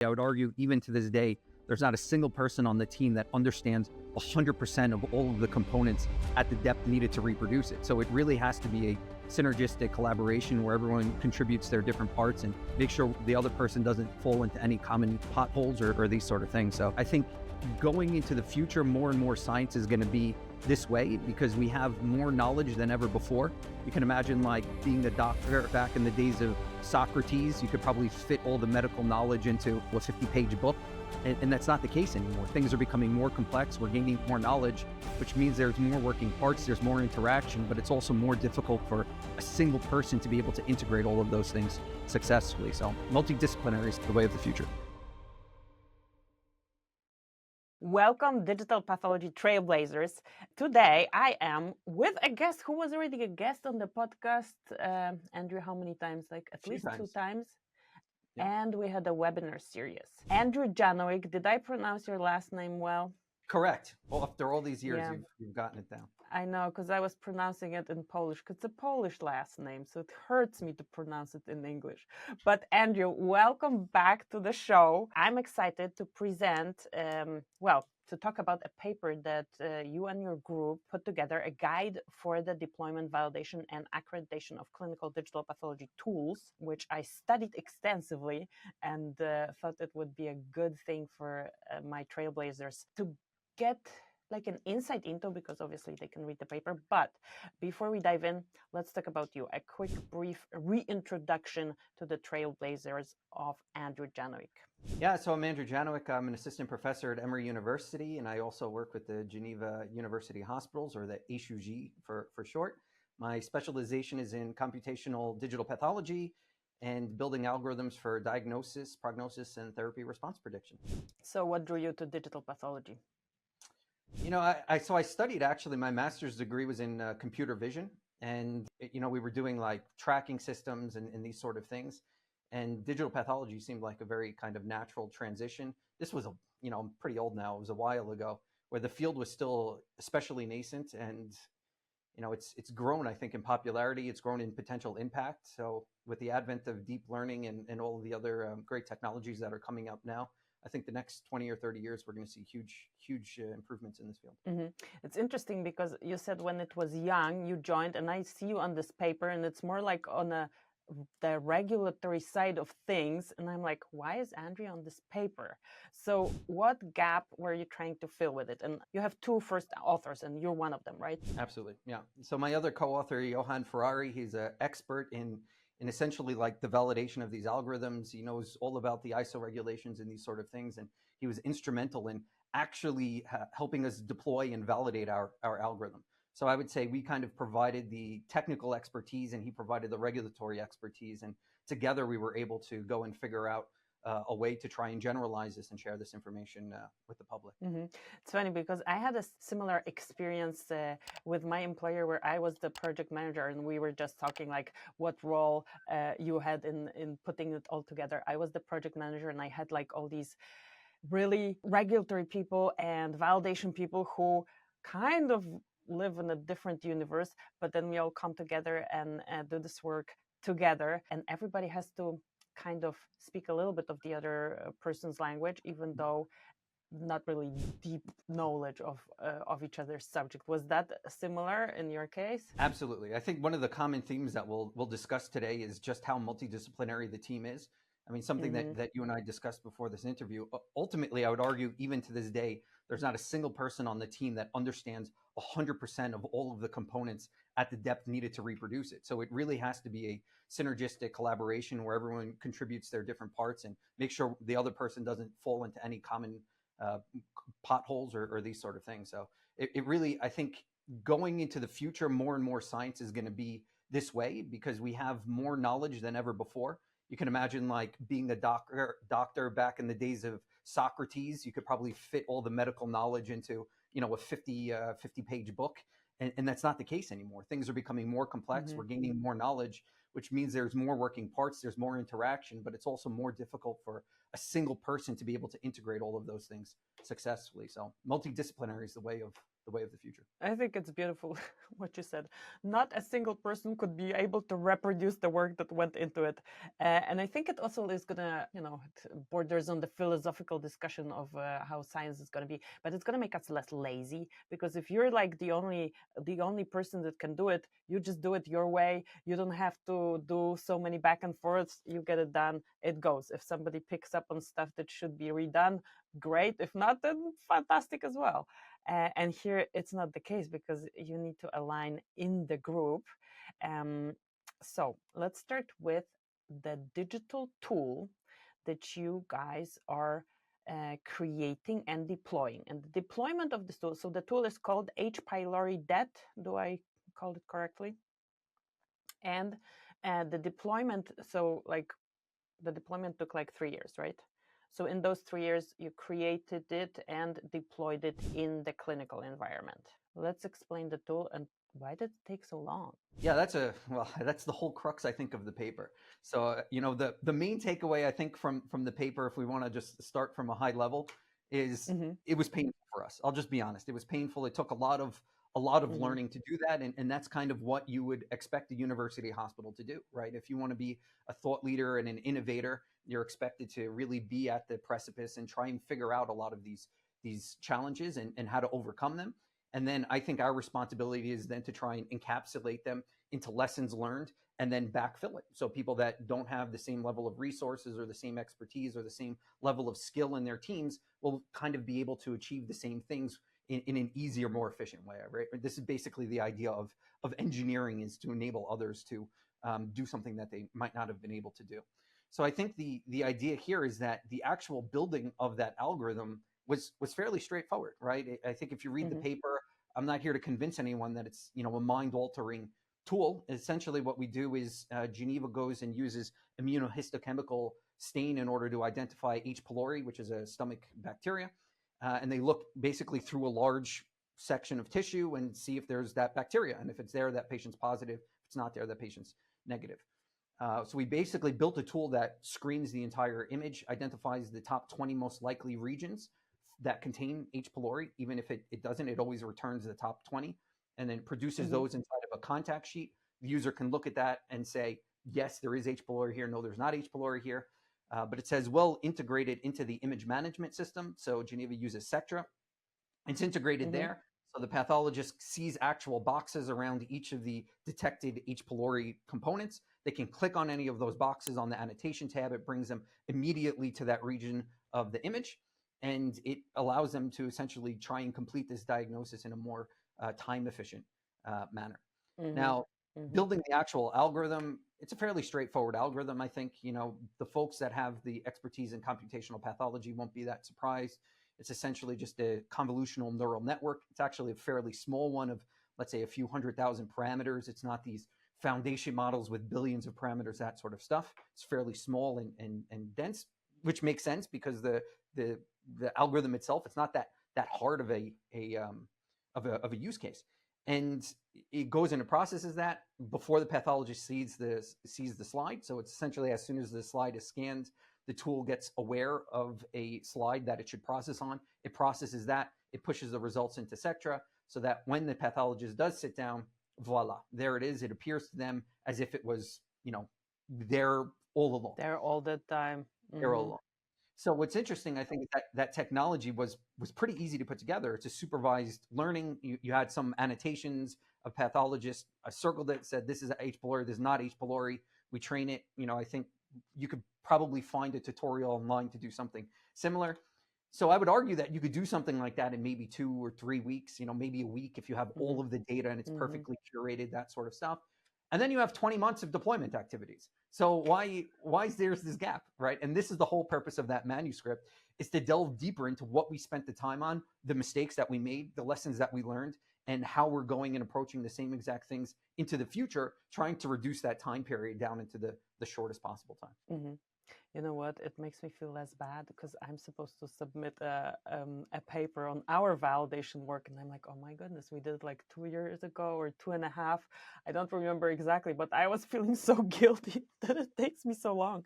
I would argue even to this day, there's not a single person on the team that understands 100% of all of the components at the depth needed to reproduce it. So it really has to be a synergistic collaboration where everyone contributes their different parts and make sure the other person doesn't fall into any common potholes or these sort of things. So I think going into the future, more and more science is going to be this way because we have more knowledge than ever before. You can imagine like being a doctor back in the days of Socrates. You could probably fit all the medical knowledge into a 50-page book. And that's not the case anymore. Things are becoming more complex. We're gaining more knowledge, which means there's more working parts, there's more interaction, but it's also more difficult for a single person to be able to integrate all of those things successfully. So multidisciplinary is the way of the future. Welcome, digital pathology trailblazers. Today I am with a guest who was already a guest on the podcast. Andrew, how many times? Like at least 2 times. Yeah. And we had a webinar series. Andrew Janowick, did I pronounce your last name well? Correct. Well, after all these years, you've gotten it down. I know, because I was pronouncing it in Polish, because it's a Polish last name, so it hurts me to pronounce it in English. But Andrew, welcome back to the show. I'm excited to present, to talk about a paper that you and your group put together, a guide for the deployment, validation, and accreditation of clinical digital pathology tools, which I studied extensively and thought it would be a good thing for my trailblazers to get like an insight into, because obviously they can read the paper. But before we dive in, let's talk about you. A quick, brief reintroduction to the trailblazers of Andrew Janowick. Yeah, so I'm Andrew Janowick. I'm an assistant professor at Emory University, and I also work with the Geneva University Hospitals, or the HUG for short. My specialization is in computational digital pathology and building algorithms for diagnosis, prognosis, and therapy response prediction. So what drew you to digital pathology? You know, I studied, actually, my master's degree was in computer vision. And, you know, we were doing like tracking systems and these sort of things. And digital pathology seemed like a very kind of natural transition. This was, I'm pretty old now. It was a while ago, where the field was still especially nascent. And, you know, it's grown, I think, in popularity. It's grown in potential impact. So with the advent of deep learning and all of the other great technologies that are coming up now, I think the next 20 or 30 years, we're going to see huge improvements in this field. Mm-hmm. It's interesting because you said when it was young, you joined, and I see you on this paper, and it's more like on the regulatory side of things. And I'm like, why is Andrew on this paper? So what gap were you trying to fill with it? And you have 2 first authors, and you're one of them, right? Absolutely, yeah. So my other co-author, Johan Ferrari, he's an expert in essentially like the validation of these algorithms. He knows all about the ISO regulations and these sort of things. And he was instrumental in actually helping us deploy and validate our algorithm. So I would say we kind of provided the technical expertise and he provided the regulatory expertise. And together we were able to go and figure out a way to try and generalize this and share this information with the public. Mm-hmm. It's funny because I had a similar experience with my employer where I was the project manager, and we were just talking like what role you had in putting it all together. I was the project manager, and I had like all these really regulatory people and validation people who kind of live in a different universe, but then we all come together and do this work together, and everybody has to kind of speak a little bit of the other person's language, even though not really deep knowledge of each other's subject. Was that similar in your case? Absolutely. I think one of the common themes that we'll discuss today is just how multidisciplinary the team is. I mean, something that you and I discussed before this interview. Ultimately, I would argue even to this day, there's not a single person on the team that understands 100% of all of the components at the depth needed to reproduce it. So it really has to be a synergistic collaboration where everyone contributes their different parts and make sure the other person doesn't fall into any common potholes or these sort of things. So it really, I think going into the future, more and more science is going to be this way because we have more knowledge than ever before. You can imagine like being a doctor back in the days of Socrates. You could probably fit all the medical knowledge into, a 50-page book. And that's not the case anymore. Things are becoming more complex. We're gaining more knowledge, which means there's more working parts, there's more interaction, but it's also more difficult for a single person to be able to integrate all of those things successfully. So multidisciplinary is the way of the way of the future. I think it's beautiful what you said. Not a single person could be able to reproduce the work that went into it. And I think it also is going to, it borders on the philosophical discussion of how science is going to be, but it's going to make us less lazy, because if you're like the only person that can do it, you just do it your way. You don't have to do so many back and forths. You get it done. It goes. If somebody picks up on stuff that should be redone, great. If not, then fantastic as well. And here it's not the case, because you need to align in the group. So let's start with the digital tool that you guys are creating and deploying. And the deployment of this tool, so the tool is called H. pylori det. Do I call it correctly? And the deployment, so like the deployment took like 3 years, right? So in those 3 years, you created it and deployed it in the clinical environment. Let's explain the tool and why did it take so long? Yeah, that's the whole crux, I think, of the paper. So, the main takeaway, I think, from the paper, if we want to just start from a high level, is it was painful for us. I'll just be honest. It was painful. It took a lot of learning to do that. And that's kind of what you would expect a university hospital to do, right? If you want to be a thought leader and an innovator, you're expected to really be at the precipice and try and figure out a lot of these challenges and how to overcome them. And then I think our responsibility is then to try and encapsulate them into lessons learned and then backfill it. So people that don't have the same level of resources or the same expertise or the same level of skill in their teams will kind of be able to achieve the same things in an easier, more efficient way, right? This is basically the idea of engineering, is to enable others to do something that they might not have been able to do. So I think the idea here is that the actual building of that algorithm was fairly straightforward, right? I think if you read the paper, I'm not here to convince anyone that it's a mind-altering tool. Essentially, what we do is Geneva goes and uses immunohistochemical stain in order to identify H. pylori, which is a stomach bacteria, and they look basically through a large section of tissue and see if there's that bacteria, and if it's there, that patient's positive. If it's not there, that patient's negative. So we basically built a tool that screens the entire image, identifies the top 20 most likely regions that contain H. pylori. Even if it doesn't, it always returns the top 20 and then produces those inside of a contact sheet. The user can look at that and say, yes, there is H. pylori here. No, there's not H. pylori here. But it says well integrated into the image management system. So Geneva uses Sectra. It's integrated there. So the pathologist sees actual boxes around each of the detected H. pylori components. They can click on any of those boxes on the annotation tab. It brings them immediately to that region of the image, and it allows them to essentially try and complete this diagnosis in a more time-efficient manner. Now, building the actual algorithm, it's a fairly straightforward algorithm. I think, the folks that have the expertise in computational pathology won't be that surprised. It's essentially just a convolutional neural network. It's actually a fairly small one of, let's say, a few 100,000 parameters. It's not these foundation models with billions of parameters, that sort of stuff. It's fairly small and dense, which makes sense because the algorithm itself, it's not that hard of a use case. And it goes into processes that before the pathologist sees the slide. So it's essentially, as soon as the slide is scanned, the tool gets aware of a slide that it should process on. It processes that. It pushes the results into Sectra so that when the pathologist does sit down, voila, there it is. It appears to them as if it was, there all along. There all the time. There all along. So what's interesting, I think, is that technology was pretty easy to put together. It's a supervised learning. You had some annotations. A pathologist circled it, said this is H. pylori, this is not H. pylori. We train it. I think you could probably find a tutorial online to do something similar. So I would argue that you could do something like that in maybe 2 or 3 weeks, maybe a week if you have all of the data and it's perfectly curated, that sort of stuff. And then you have 20 months of deployment activities. So why is there's this gap, right? And this is the whole purpose of that manuscript, is to delve deeper into what we spent the time on, the mistakes that we made, the lessons that we learned, and how we're going and approaching the same exact things into the future, trying to reduce that time period down into the shortest possible time. You know what? It makes me feel less bad because I'm supposed to submit a paper on our validation work. And I'm like, oh my goodness, we did it like 2 years ago or 2.5. I don't remember exactly, but I was feeling so guilty that it takes me so long.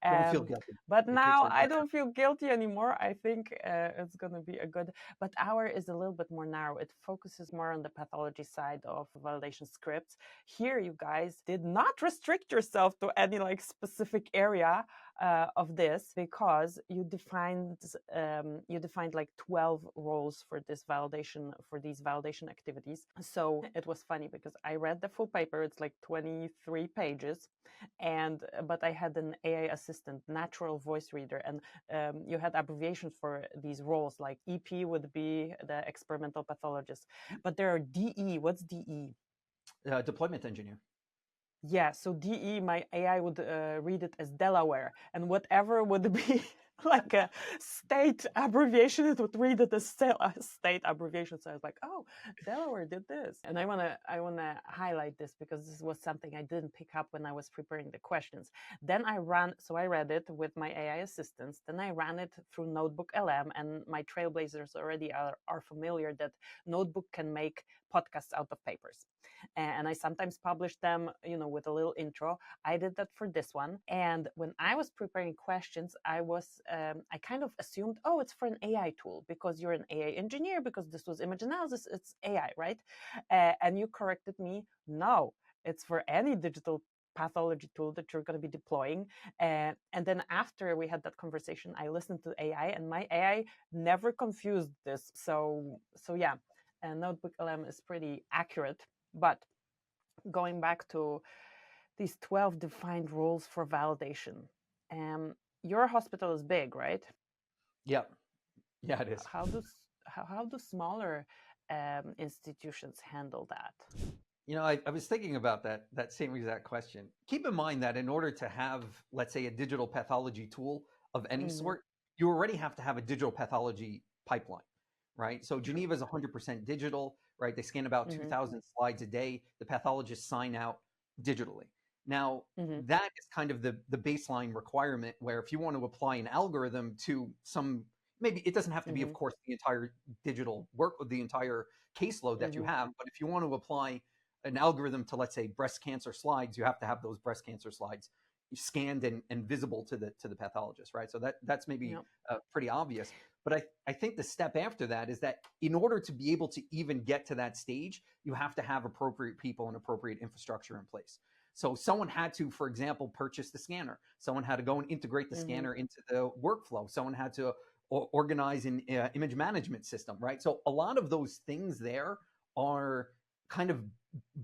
Don't feel guilty. But It takes now away I pressure. don't feel guilty anymore. I think it's going to be a good, but our is a little bit more narrow. It focuses more on the pathology side of validation scripts. Here, you guys did not restrict yourself to any like specific area of this, because you defined like 12 roles for this validation, for these validation activities. So it was funny because I read the full paper. It's like 23 pages, but I had an AI assistant, natural voice reader, and you had abbreviations for these roles. Like EP would be the experimental pathologist, but there are DE. What's DE? Deployment engineer. Yeah, so DE, my AI would read it as Delaware, and whatever would be like a state abbreviation, it would read it as state abbreviation. So I was like, oh, Delaware did this. And I wanna highlight this because this was something I didn't pick up when I was preparing the questions. Then I read it with my AI assistants. Then I ran it through Notebook LM, and my trailblazers already are familiar that Notebook can make podcasts out of papers. And I sometimes publish them, with a little intro. I did that for this one. And when I was preparing questions, I kind of assumed, oh, it's for an AI tool because you're an AI engineer, because this was image analysis, it's AI, right? And you corrected me, no, it's for any digital pathology tool that you're going to be deploying. And then after we had that conversation, I listened to AI, and my AI never confused this. So yeah, and Notebook LM is pretty accurate. But going back to these 12 defined roles for validation, your hospital is big, right? Yeah. Yeah, it is. How do smaller institutions handle that? I was thinking about that same exact question. Keep in mind that in order to have, let's say, a digital pathology tool of any Mm-hmm. sort, you already have to have a digital pathology pipeline, right? So True. Geneva is 100% digital, right? They scan about Mm-hmm. 2,000 slides a day. The pathologists sign out digitally. Now, Mm-hmm. that is kind of the baseline requirement, where if you want to apply an algorithm to some, maybe it doesn't have to be, of Mm-hmm. course, the entire digital work, the entire caseload that you Mm-hmm. have, but if you want to apply an algorithm to, let's say, breast cancer slides, you have to have those breast cancer slides scanned and visible to the pathologist, right? So that's maybe Yep. pretty obvious. But I think the step after that is that in order to be able to even get to that stage, you have to have appropriate people and appropriate infrastructure in place. So someone had to, for example, purchase the scanner. Someone had to go and integrate the Mm-hmm. scanner into the workflow. Someone had to organize an image management system, right? So a lot of those things there are kind of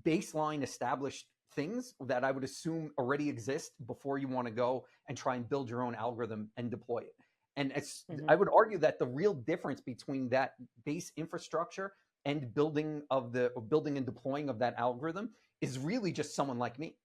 baseline established things that I would assume already exist before you want to go and try and build your own algorithm and deploy it. And Mm-hmm. I would argue that the real difference between that base infrastructure and building and deploying of that algorithm is really just someone like me,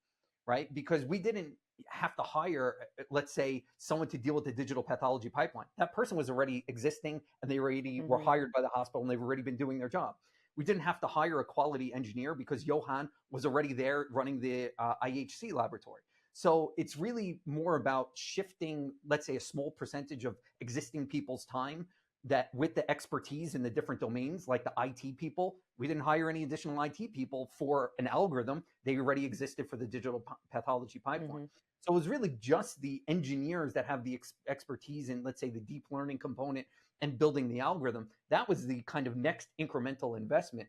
right? Because we didn't have to hire, let's say, someone to deal with the digital pathology pipeline. That person was already existing, and they already were Mm-hmm. hired by the hospital, and they've already been doing their job. We didn't have to hire a quality engineer because Johan was already there running the IHC laboratory. So it's really more about shifting, let's say, a small percentage of existing people's time, that with the expertise in the different domains, like the IT people, we didn't hire any additional IT people for an algorithm. They already existed for the digital pathology pipeline. Mm-hmm. So it was really just the engineers that have the expertise in, let's say, the deep learning component and building the algorithm. That was the kind of next incremental investment.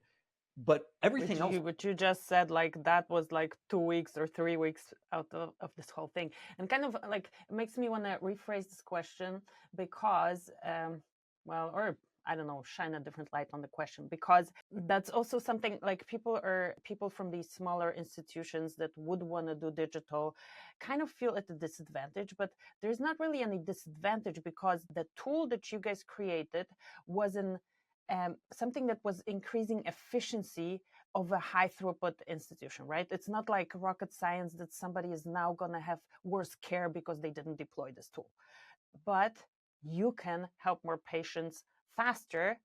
But everything else, Which you just said, like that was like 2 weeks or 3 weeks out of this whole thing, and kind of like it makes me want to rephrase this question because, or I don't know, shine a different light on the question, because that's also something like people from these smaller institutions that would want to do digital kind of feel at a disadvantage, but there's not really any disadvantage because the tool that you guys created was something that was increasing efficiency of a high throughput institution, right? It's not like rocket science that somebody is now going to have worse care because they didn't deploy this tool. But you can help more patients faster,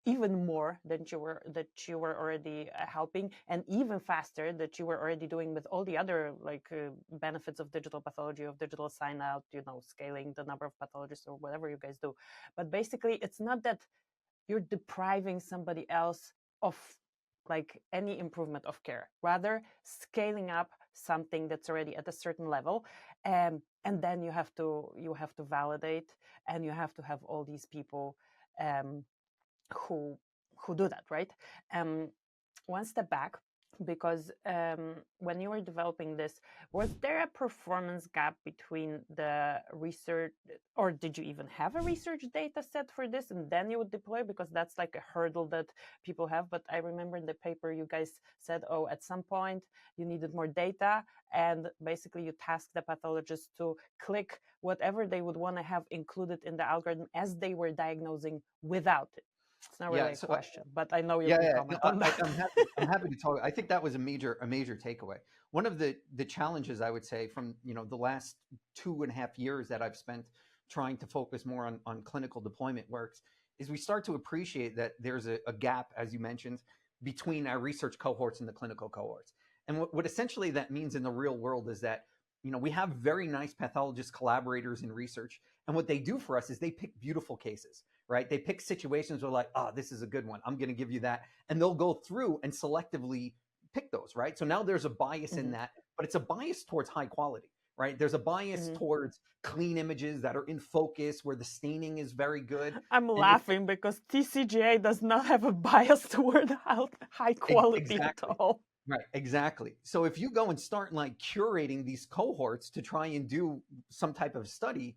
even more than you were already helping, and even faster that you were already doing with all the other benefits of digital pathology, of digital sign out, scaling the number of pathologists or whatever you guys do. But basically, it's not that you're depriving somebody else of like any improvement of care, rather scaling up something that's already at a certain level. And then you have to validate, and you have to have all these people who do that, right? One step back, because when you were developing this, was there a performance gap between the research, or did you even have a research data set for this and then you would deploy? Because that's like a hurdle that people have. But I remember in the paper you guys said, oh, at some point you needed more data, and basically you tasked the pathologists to click whatever they would want to have included in the algorithm as they were diagnosing without it. It's not really a question, but I know you can comment on that. I'm happy to talk. I think that was a major takeaway. One of the challenges, I would say, from the last 2.5 years that I've spent trying to focus more on clinical deployment works, is we start to appreciate that there's a gap, as you mentioned, between our research cohorts and the clinical cohorts. And what essentially that means in the real world is that we have very nice pathologist collaborators in research, and what they do for us is they pick beautiful cases. Right? They pick situations where like, oh, this is a good one, I'm going to give you that. And they'll go through and selectively pick those, right? So now there's a bias in that, but it's a bias towards high quality, right? There's a bias towards clean images that are in focus, where the staining is very good. I'm laughing because TCGA does not have a bias toward high quality at all. Right, exactly. So if you go and start like curating these cohorts to try and do some type of study,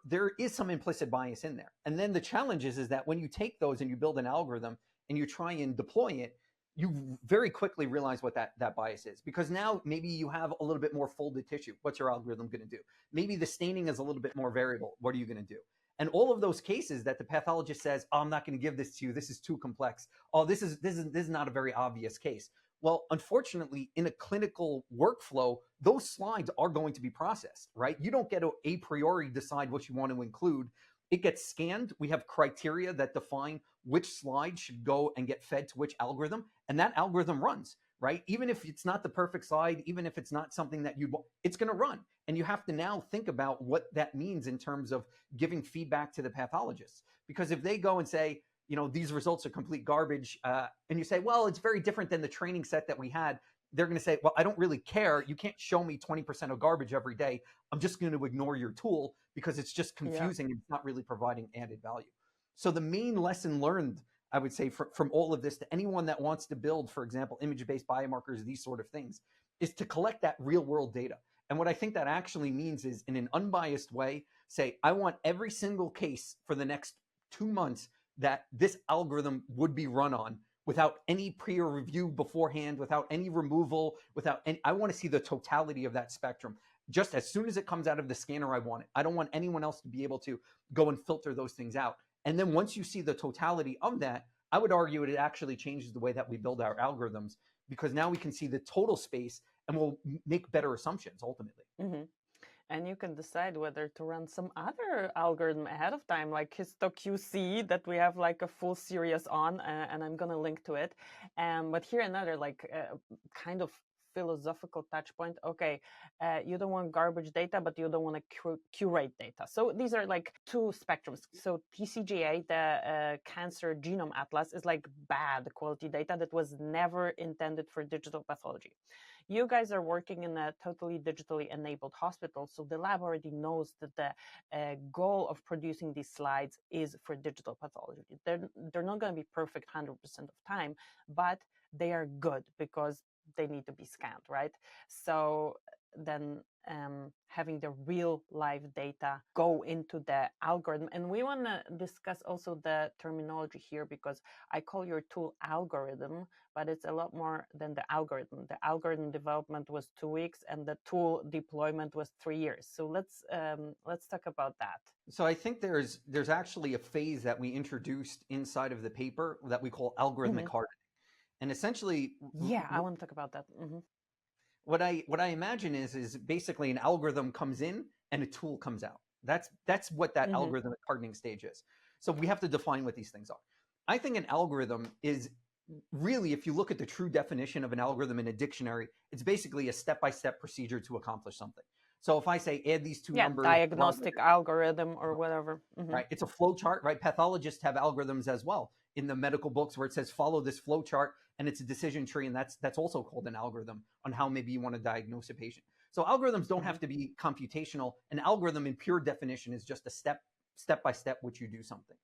there is some implicit bias in there. And then the challenge is that when you take those and you build an algorithm and you try and deploy it, you very quickly realize what that bias is, because now maybe you have a little bit more folded tissue. What's your algorithm going to do? Maybe the staining is a little bit more variable. What are you going to do? And all of those cases that the pathologist says, oh, I'm not going to give this to you, this is too complex. Oh, this is not a very obvious case. Well, unfortunately, in a clinical workflow, those slides are going to be processed, right? You don't get to a priori decide what you want to include. It gets scanned. We have criteria that define which slide should go and get fed to which algorithm, and that algorithm runs, right? Even if it's not the perfect slide, even if it's not something that you want, it's going to run. And you have to now think about what that means in terms of giving feedback to the pathologists. Because if they go and say, these results are complete garbage, and you say, well, it's very different than the training set that we had, they're going to say, well, I don't really care. You can't show me 20% of garbage every day. I'm just going to ignore your tool because it's just confusing and it's not really providing added value. So the main lesson learned, I would say, from all of this to anyone that wants to build, for example, image-based biomarkers, these sort of things, is to collect that real-world data. And what I think that actually means is, in an unbiased way, say, I want every single case for the next 2 months that this algorithm would be run on, without any peer review beforehand, without any removal, I want to see the totality of that spectrum. Just as soon as it comes out of the scanner, I want it. I don't want anyone else to be able to go and filter those things out. And then once you see the totality of that, I would argue it actually changes the way that we build our algorithms, because now we can see the total space and we'll make better assumptions ultimately. And you can decide whether to run some other algorithm ahead of time, like HistoQC, that we have like a full series on, and I'm going to link to it. But here another kind of philosophical touch point. Okay, you don't want garbage data, but you don't want to curate data. So these are like two spectrums. So TCGA, the Cancer Genome Atlas, is like bad quality data that was never intended for digital pathology. You guys are working in a totally digitally enabled hospital, so the lab already knows that the goal of producing these slides is for digital pathology. They're not going to be perfect 100% of time, but they are good because they need to be scanned, right? So then having the real live data go into the algorithm. And we want to discuss also the terminology here, because I call your tool algorithm, but it's a lot more than the algorithm. The algorithm development was 2 weeks and the tool deployment was 3 years. So let's talk about that. So I think there's actually a phase that we introduced inside of the paper that we call algorithmic hardening. And essentially, I want to talk about that. What I imagine is basically an algorithm comes in and a tool comes out. That's what that algorithmic hardening stage is. So we have to define what these things are. I think an algorithm is really, if you look at the true definition of an algorithm in a dictionary, it's basically a step-by-step procedure to accomplish something. So if I say add these two numbers, diagnostic algorithm or whatever, right? It's a flow chart, right? Pathologists have algorithms as well in the medical books where it says follow this flow chart, and it's a decision tree, and that's also called an algorithm on how maybe you want to diagnose a patient. So algorithms don't have to be computational. An algorithm in pure definition is just a step by step which you do something.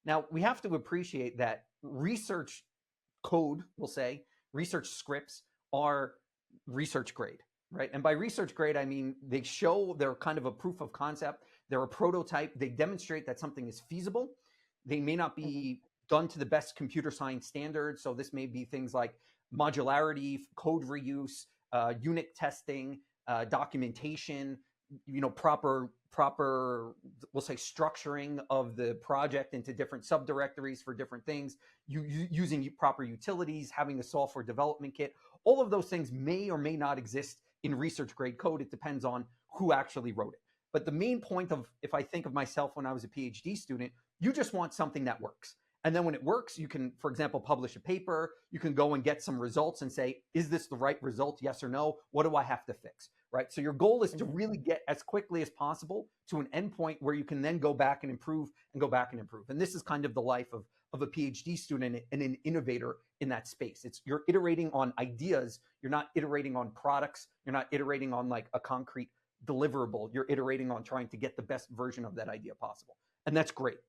Now, we have to appreciate that research code, we'll say, research scripts are research grade, right? And by research grade, I mean they show they're kind of a proof of concept. They're a prototype. They demonstrate that something is feasible. They may not be done to the best computer science standards. So this may be things like modularity, code reuse, unit testing, documentation, proper, we'll say, structuring of the project into different subdirectories for different things, using proper utilities, having the software development kit. All of those things may or may not exist in research grade code. It depends on who actually wrote it. But the main point of, if I think of myself when I was a PhD student, you just want something that works. And then when it works, you can, for example, publish a paper. You can go and get some results and say, is this the right result? Yes or no? What do I have to fix? Right? So your goal is to really get as quickly as possible to an endpoint where you can then go back and improve and go back and improve. And this is kind of the life of a PhD student and an innovator in that space. You're iterating on ideas. You're not iterating on products. You're not iterating on like a concrete deliverable. You're iterating on trying to get the best version of that idea possible. And that's great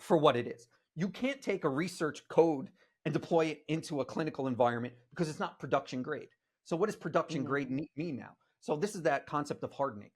for what it is. You can't take a research code and deploy it into a clinical environment because it's not production grade. So what does production grade mean now? So this is that concept of hardening.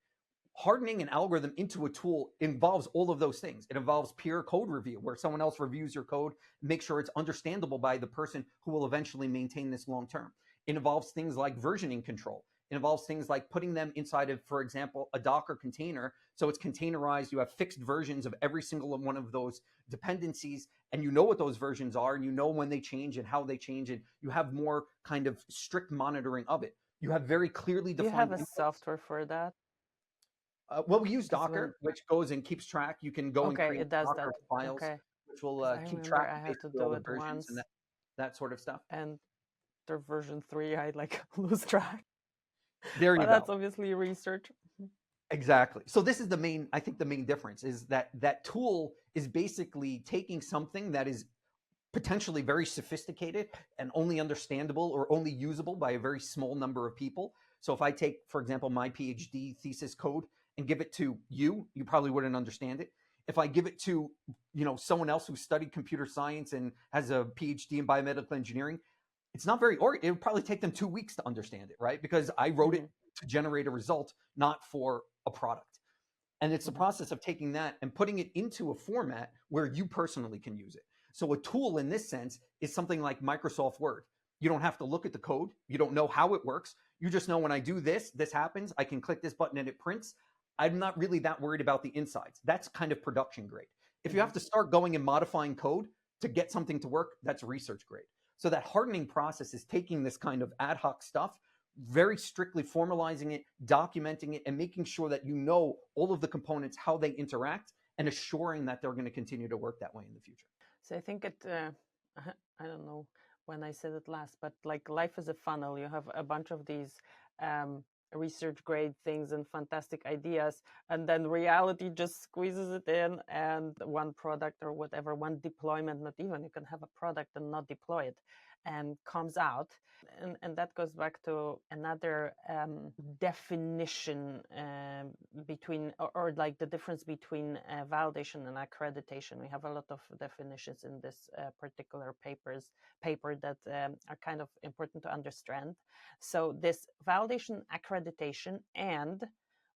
Hardening an algorithm into a tool involves all of those things. It involves peer code review, where someone else reviews your code, make sure it's understandable by the person who will eventually maintain this long term. It involves things like versioning control. It involves things like putting them inside of, for example, a Docker container. So it's containerized. You have fixed versions of every single one of those dependencies, and you know what those versions are, and you know when they change and how they change, and you have more kind of strict monitoring of it. You have very clearly defined. You have a software for that? Well, we use Docker, which goes and keeps track. You can go and create Docker files, which will keep track of basically all the versions and that sort of stuff. And their version 3, I like lose track. There you go. That's obviously research. Exactly. So this is I think the main difference is that tool is basically taking something that is potentially very sophisticated and only understandable or only usable by a very small number of people. So if I take, for example, my PhD thesis code and give it to you probably wouldn't understand it. If I give it to, someone else who studied computer science and has a PhD in biomedical engineering, it's not it would probably take them 2 weeks to understand it, right? Because I wrote it to generate a result, not for a product. And it's the process of taking that and putting it into a format where you personally can use it. So a tool in this sense is something like Microsoft Word. You don't have to look at the code. You don't know how it works. You just know when I do this, this happens. I can click this button and it prints. I'm not really that worried about the insides. That's kind of production grade. If you have to start going and modifying code to get something to work, that's research grade. So that hardening process is taking this kind of ad hoc stuff, very strictly formalizing it, documenting it, and making sure that you know all of the components, how they interact, and assuring that they're going to continue to work that way in the future. So I think I don't know when I said it last, but like life is a funnel. You have a bunch of these research grade things and fantastic ideas, and then reality just squeezes it in, and one product or whatever, one deployment, not even, you can have a product and not deploy it, and comes out. And that goes back to another definition between, or like the difference between validation and accreditation. We have a lot of definitions in this particular paper that are kind of important to understand. So this validation, accreditation, and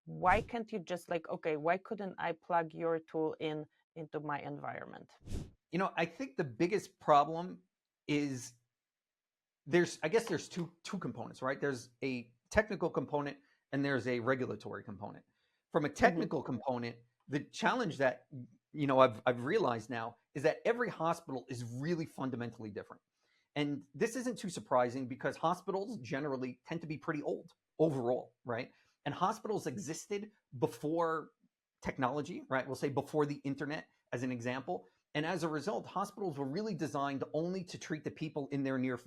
why can't you just why couldn't I plug your tool into my environment? I think the biggest problem is there's two components, right? There's a technical component and there's a regulatory component. From a technical component, the challenge that I've realized now is that every hospital is really fundamentally different. And this isn't too surprising because hospitals generally tend to be pretty old overall, right? And hospitals existed before technology, right? We'll say before the internet as an example. And as a result, hospitals were really designed only to treat the people in their near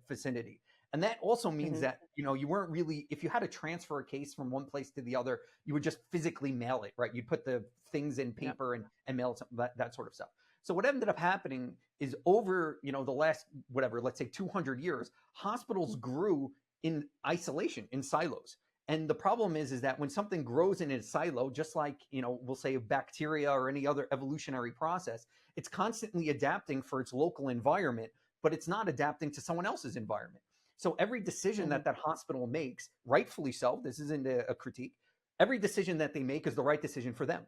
vicinity. And that also means that, you weren't really, if you had to transfer a case from one place to the other, you would just physically mail it, right? You'd put the things in paper and mail it, that sort of stuff. So what ended up happening is over, the last, let's say 200 years, hospitals grew in isolation, in silos. And the problem is that when something grows in its silo, just like, we'll say a bacteria or any other evolutionary process, it's constantly adapting for its local environment, but it's not adapting to someone else's environment. So every decision that hospital makes, rightfully so, this isn't a critique, every decision that they make is the right decision for them.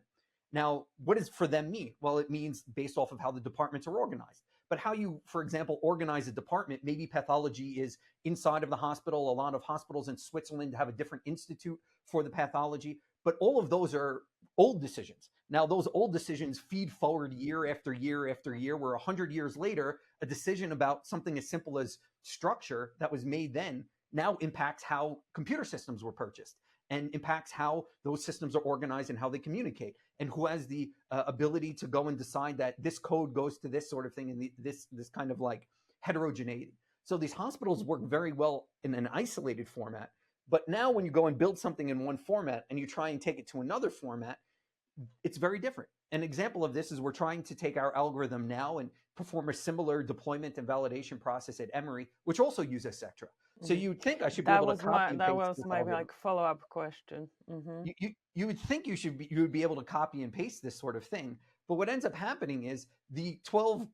Now, what does for them mean? Well, it means based off of how the departments are organized. But how you, for example, organize a department, maybe pathology is inside of the hospital. A lot of hospitals in Switzerland have a different institute for the pathology, but all of those are old decisions. Now, those old decisions feed forward year after year after year, where 100 years later, a decision about something as simple as structure that was made then now impacts how computer systems were purchased and impacts how those systems are organized and how they communicate, and who has the ability to go and decide that this code goes to this sort of thing, and this kind of like heterogeneity. So these hospitals work very well in an isolated format, but now when you go and build something in one format and you try and take it to another format, it's very different. An example of this is we're trying to take our algorithm now and perform a similar deployment and validation process at Emory, which also uses Sectra. So you'd think I should be able to copy and paste. That was my like follow-up question. You would think you would be able to copy and paste this sort of thing, but what ends up happening is the 12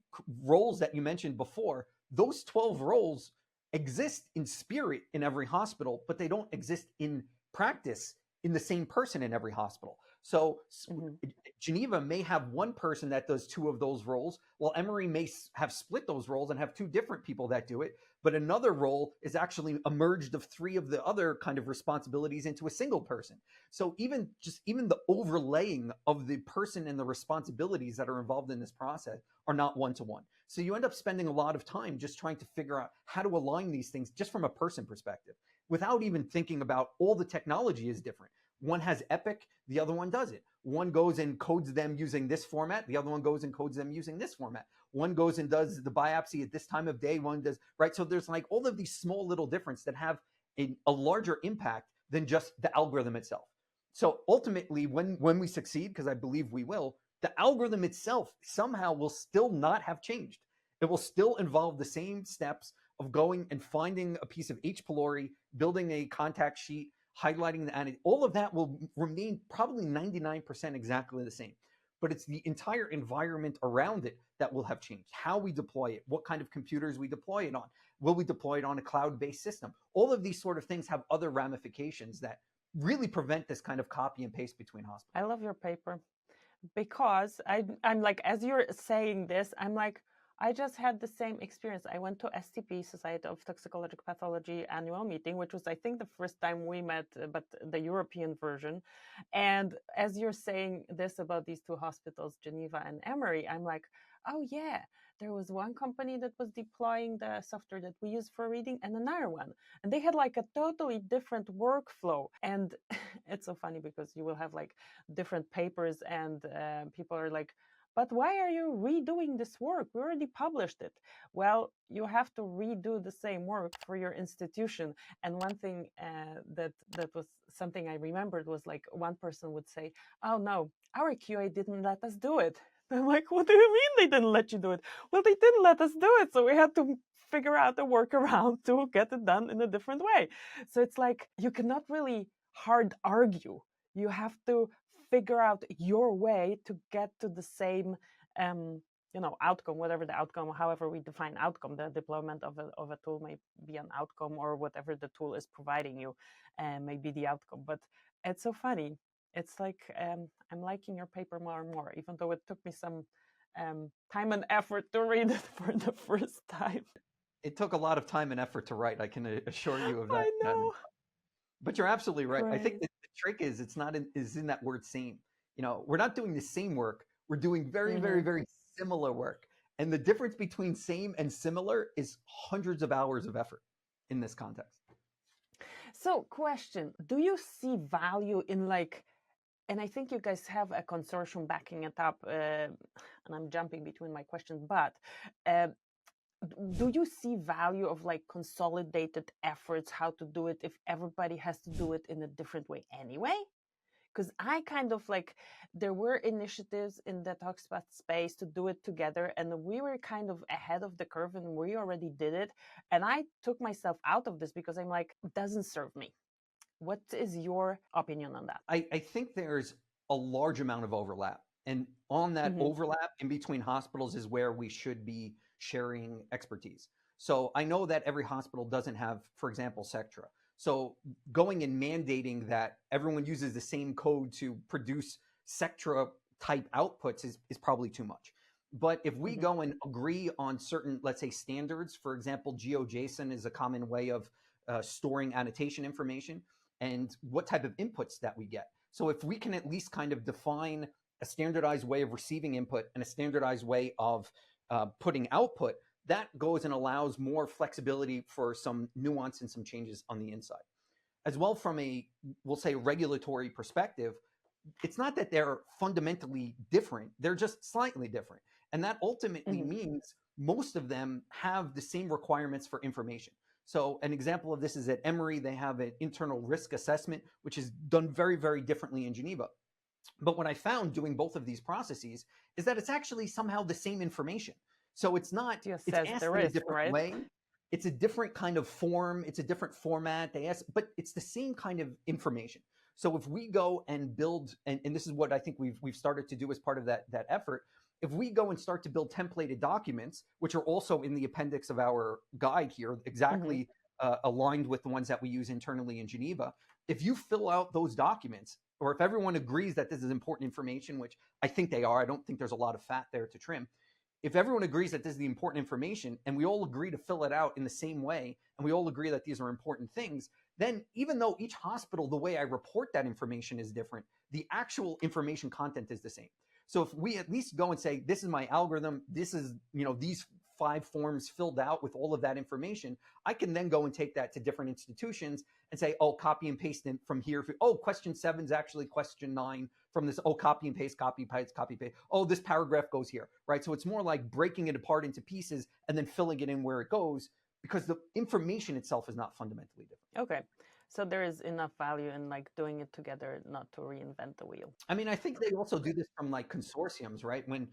roles that you mentioned before, those 12 roles exist in spirit in every hospital, but they don't exist in practice in the same person in every hospital. So Geneva may have one person that does two of those roles, while Emory may have split those roles and have two different people that do it. But another role is actually emerged of three of the other kind of responsibilities into a single person. So even the overlaying of the person and the responsibilities that are involved in this process are not one-to-one. So you end up spending a lot of time just trying to figure out how to align these things just from a person perspective, without even thinking about all the technology is different. One has Epic, the other one doesn't. One goes and codes them using this format, the other one goes and codes them using this format. One goes and does the biopsy at this time of day, one does, right? So there's like all of these small little differences that have a larger impact than just the algorithm itself. So ultimately, when we succeed, because I believe we will, the algorithm itself somehow will still not have changed. It will still involve the same steps of going and finding a piece of H. pylori, building a contact sheet, highlighting the antigen. All of that will remain probably 99% exactly the same. But it's the entire environment around it that will have changed. How we deploy it, what kind of computers we deploy it on. Will we deploy it on a cloud-based system? All of these sort of things have other ramifications that really prevent this kind of copy and paste between hospitals. I love your paper, because I'm like, as you're saying this, I'm like, I just had the same experience. I went to STP, Society of Toxicological Pathology annual meeting, which was, I think, the first time we met, but the European version. And as you're saying this about these two hospitals, Geneva and Emory, I'm like, oh yeah, there was one company that was deploying the software that we use for reading, and another one. And they had like a totally different workflow. And it's so funny because you will have like different papers, and people are like, but why are you redoing this work? We already published it. Well, you have to redo the same work for your institution. And one thing that was something I remembered was like, one person would say, oh no, our QA didn't let us do it. I'm like, what do you mean they didn't let you do it? Well, they didn't let us do it. So we had to figure out a workaround to get it done in a different way. So it's like, you cannot really hard argue. You have to figure out your way to get to the same outcome, whatever the outcome, however we define outcome. The deployment of a tool may be an outcome, or whatever the tool is providing you may be the outcome. But it's so funny. It's like, I'm liking your paper more and more, even though it took me some time and effort to read it for the first time. It took a lot of time and effort to write, I can assure you of that. I know. But you're absolutely right. Great. I think that the trick is is in that word same. We're not doing the same work. We're doing very, very, very similar work. And the difference between same and similar is hundreds of hours of effort in this context. So question, do you see value in like, and I think you guys have a consortium backing it up, and I'm jumping between my questions, but do you see value of like consolidated efforts, how to do it if everybody has to do it in a different way anyway? Because I kind of like, there were initiatives in the ToxPath space to do it together, and we were kind of ahead of the curve and we already did it. And I took myself out of this because I'm like, it doesn't serve me. What is your opinion on that? I think there's a large amount of overlap. And on that overlap in between hospitals is where we should be sharing expertise. So I know that every hospital doesn't have, for example, Sectra. So going and mandating that everyone uses the same code to produce Sectra type outputs is probably too much. But if we go and agree on certain, let's say, standards, for example, GeoJSON is a common way of storing annotation information and what type of inputs that we get. So if we can at least kind of define a standardized way of receiving input and a standardized way of putting output, that goes and allows more flexibility for some nuance and some changes on the inside. As well, from a, we'll say, regulatory perspective, it's not that they're fundamentally different, they're just slightly different. And that ultimately means most of them have the same requirements for information. So an example of this is at Emory, they have an internal risk assessment, which is done very, very differently in Geneva. But what I found doing both of these processes is that it's actually somehow the same information. So it's not, it's asked in a different way. It's a different kind of form. It's a different format. They ask, but it's the same kind of information. So if we go and build, and this is what I think we've started to do as part of that effort, if we go and start to build templated documents, which are also in the appendix of our guide here, exactly aligned with the ones that we use internally in Geneva, if you fill out those documents, or if everyone agrees that this is important information, which I think they are, I don't think there's a lot of fat there to trim. If everyone agrees that this is the important information and we all agree to fill it out in the same way, and we all agree that these are important things, then even though each hospital, the way I report that information is different, the actual information content is the same. So if we at least go and say, this is my algorithm, this is, these 5 forms filled out with all of that information, I can then go and take that to different institutions and say, oh, copy and paste it from here. Oh, question 7 is actually question 9 from this. Oh, copy and paste, copy, paste, copy, paste. Oh, this paragraph goes here, right? So it's more like breaking it apart into pieces and then filling it in where it goes, because the information itself is not fundamentally different. Okay. So there is enough value in like doing it together, not to reinvent the wheel. I mean, I think they also do this from like consortiums, right? When,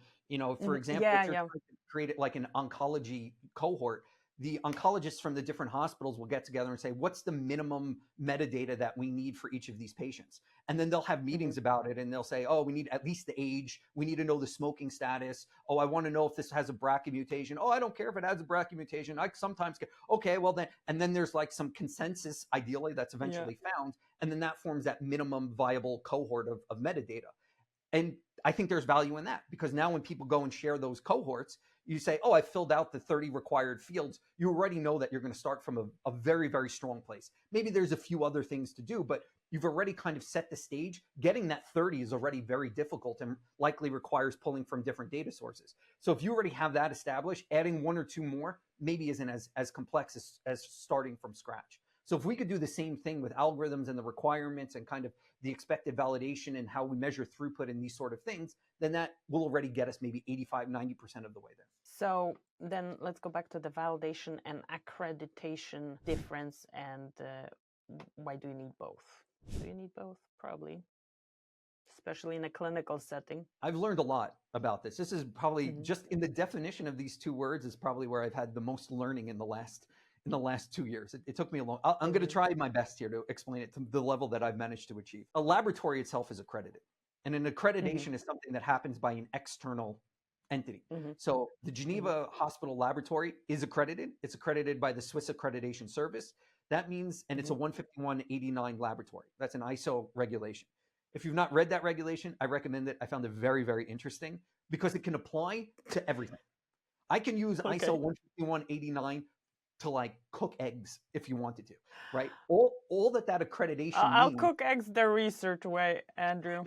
for example, if you're trying to create like an oncology cohort, the oncologists from the different hospitals will get together and say, what's the minimum metadata that we need for each of these patients? And then they'll have meetings about it, and they'll say, oh, we need at least the age. We need to know the smoking status. Oh, I want to know if this has a BRCA mutation. Oh, I don't care if it has a BRCA mutation. I sometimes get, okay, well then, and then there's like some consensus, ideally, that's eventually found. And then that forms that minimum viable cohort of metadata. And I think there's value in that, because now when people go and share those cohorts, you say, oh, I filled out the 30 required fields. You already know that you're going to start from a very, very strong place. Maybe there's a few other things to do, but you've already kind of set the stage. Getting that 30 is already very difficult and likely requires pulling from different data sources. So if you already have that established, adding 1 or 2 more maybe isn't as complex as starting from scratch. So if we could do the same thing with algorithms and the requirements and kind of the expected validation and how we measure throughput and these sort of things, then that will already get us maybe 85, 90% of the way there. So then let's go back to the validation and accreditation difference, and why do you need both? Do you need both? Probably. Especially in a clinical setting. I've learned a lot about this. This is probably just in the definition of these 2 words is probably where I've had the most learning in the last 2 years. It took me a long, I'm going to try my best here to explain it to the level that I've managed to achieve. A laboratory itself is accredited, and an accreditation is something that happens by an external entity. So the Geneva Hospital Laboratory is accredited. It's accredited by the Swiss Accreditation Service. That means, and it's a 15189 laboratory. That's an ISO regulation. If you've not read that regulation, I recommend it. I found it very, very interesting because it can apply to everything. I can use ISO 15189 to like cook eggs if you wanted to, right? All that accreditation I'll means, cook eggs the research way, Andrew.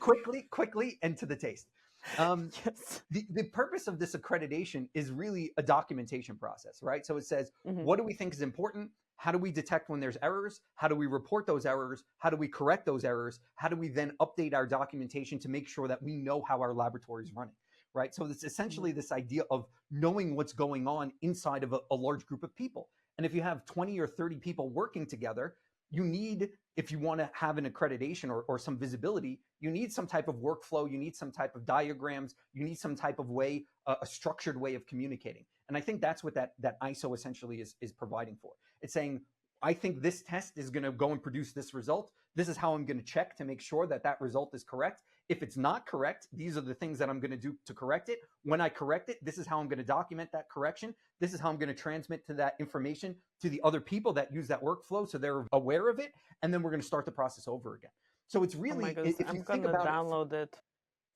quickly and to the taste. Yes. The purpose of this accreditation is really a documentation process, right? So it says, what do we think is important? How do we detect when there's errors? How do we report those errors? How do we correct those errors? How do we then update our documentation to make sure that we know how our laboratory is running, right? So it's essentially this idea of knowing what's going on inside of a large group of people. And if you have 20 or 30 people working together, you need, if you want to have an accreditation or some visibility, you need some type of workflow, you need some type of diagrams, you need some type of way, a structured way of communicating. And I think that's what that ISO essentially is providing for. It's saying, I think this test is going to go and produce this result. This is how I'm going to check to make sure that that result is correct. If it's not correct, these are the things that I'm going to do to correct it. When I correct it, this is how I'm going to document that correction. This is how I'm going to transmit to that information to the other people that use that workflow so they're aware of it. And then we're going to start the process over again. So it's really, Oh my goodness, if I'm you think gonna about download it.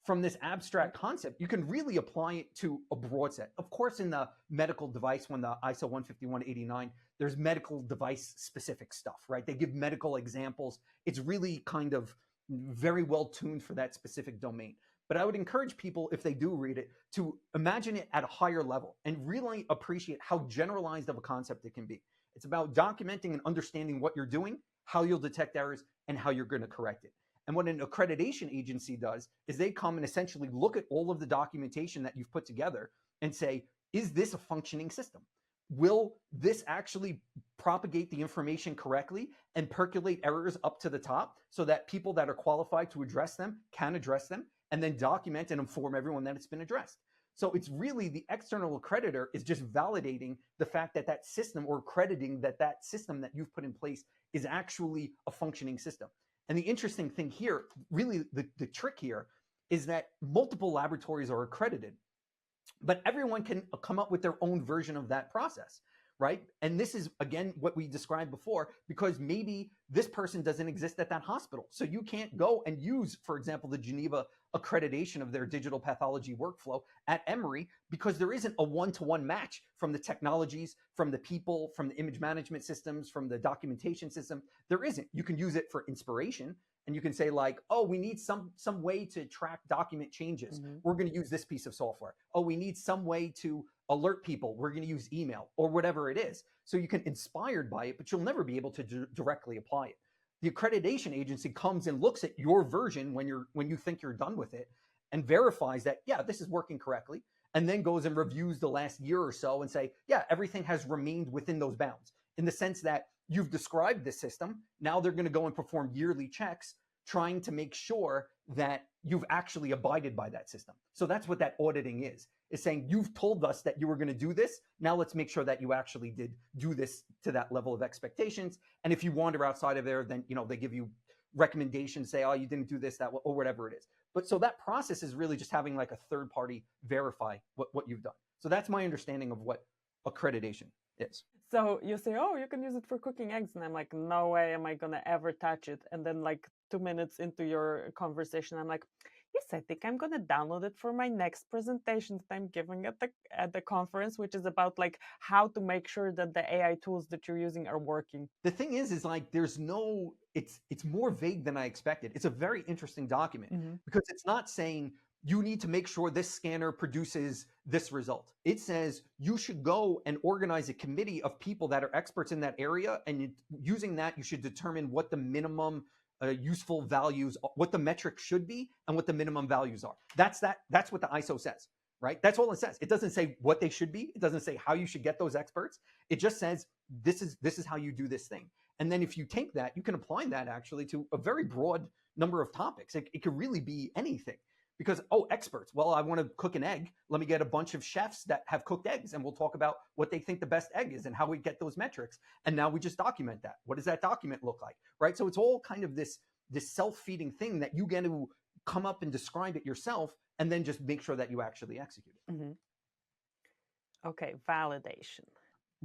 From this abstract concept, you can really apply it to a broad set. Of course, in the medical device, when the ISO 15189, there's medical device specific stuff, right? They give medical examples. It's really kind of very well tuned for that specific domain. But I would encourage people, if they do read it, to imagine it at a higher level and really appreciate how generalized of a concept it can be. It's about documenting and understanding what you're doing, how you'll detect errors, and how you're going to correct it. And what an accreditation agency does is they come and essentially look at all of the documentation that you've put together and say, is this a functioning system? Will this actually propagate the information correctly and percolate errors up to the top so that people that are qualified to address them can address them and then document and inform everyone that it's been addressed? So it's really the external accreditor is just validating the fact that that system, or accrediting that that system that you've put in place is actually a functioning system. And the interesting thing here, really the trick here, is that multiple laboratories are accredited, but everyone can come up with their own version of that process, right? And this is, again, what we described before, because maybe this person doesn't exist at that hospital. So you can't go and use, for example, the Geneva accreditation of their digital pathology workflow at Emory, because there isn't a one-to-one match from the technologies, from the people, from the image management systems, from the documentation system. There isn't. You can use it for inspiration, and you can say like, oh, we need some way to track document changes. We're going to use this piece of software. Oh, we need some way to alert people. We're going to use email, or whatever it is. So you can inspired by it, but you'll never be able to directly apply it. The accreditation agency comes and looks at your version when you think you're done with it and verifies that, yeah, this is working correctly, and then goes and reviews the last year or so and say, yeah, everything has remained within those bounds, in the sense that you've described the system. Now they're going to go and perform yearly checks trying to make sure that you've actually abided by that system. So that's what that auditing is saying, you've told us that you were going to do this. Now let's make sure that you actually did do this to that level of expectations. And if you wander outside of there, then, they give you recommendations, say, oh, you didn't do this, that, or whatever it is. But so that process is really just having like a third party verify what you've done. So that's my understanding of what accreditation is. So you say, oh, you can use it for cooking eggs. And I'm like, no way am I going to ever touch it. And then like 2 minutes into your conversation, I'm like, yes, I think I'm going to download it for my next presentation that I'm giving at the conference, which is about like how to make sure that the AI tools that you're using are working. The thing is like there's no, it's more vague than I expected. It's a very interesting document because it's not saying you need to make sure this scanner produces this result. It says you should go and organize a committee of people that are experts in that area, and using that, you should determine what the minimum useful values, what the metric should be, and what the minimum values are. That's what the ISO says, right? That's all it says. It doesn't say what they should be. It doesn't say how you should get those experts. It just says this is how you do this thing. And then if you take that, you can apply that actually to a very broad number of topics. It could really be anything. Because, oh, experts, well, I want to cook an egg. Let me get a bunch of chefs that have cooked eggs, and we'll talk about what they think the best egg is and how we get those metrics. And now we just document that. What does that document look like, right? So it's all kind of this self-feeding thing that you get to come up and describe it yourself, and then just make sure that you actually execute it. Okay, validation.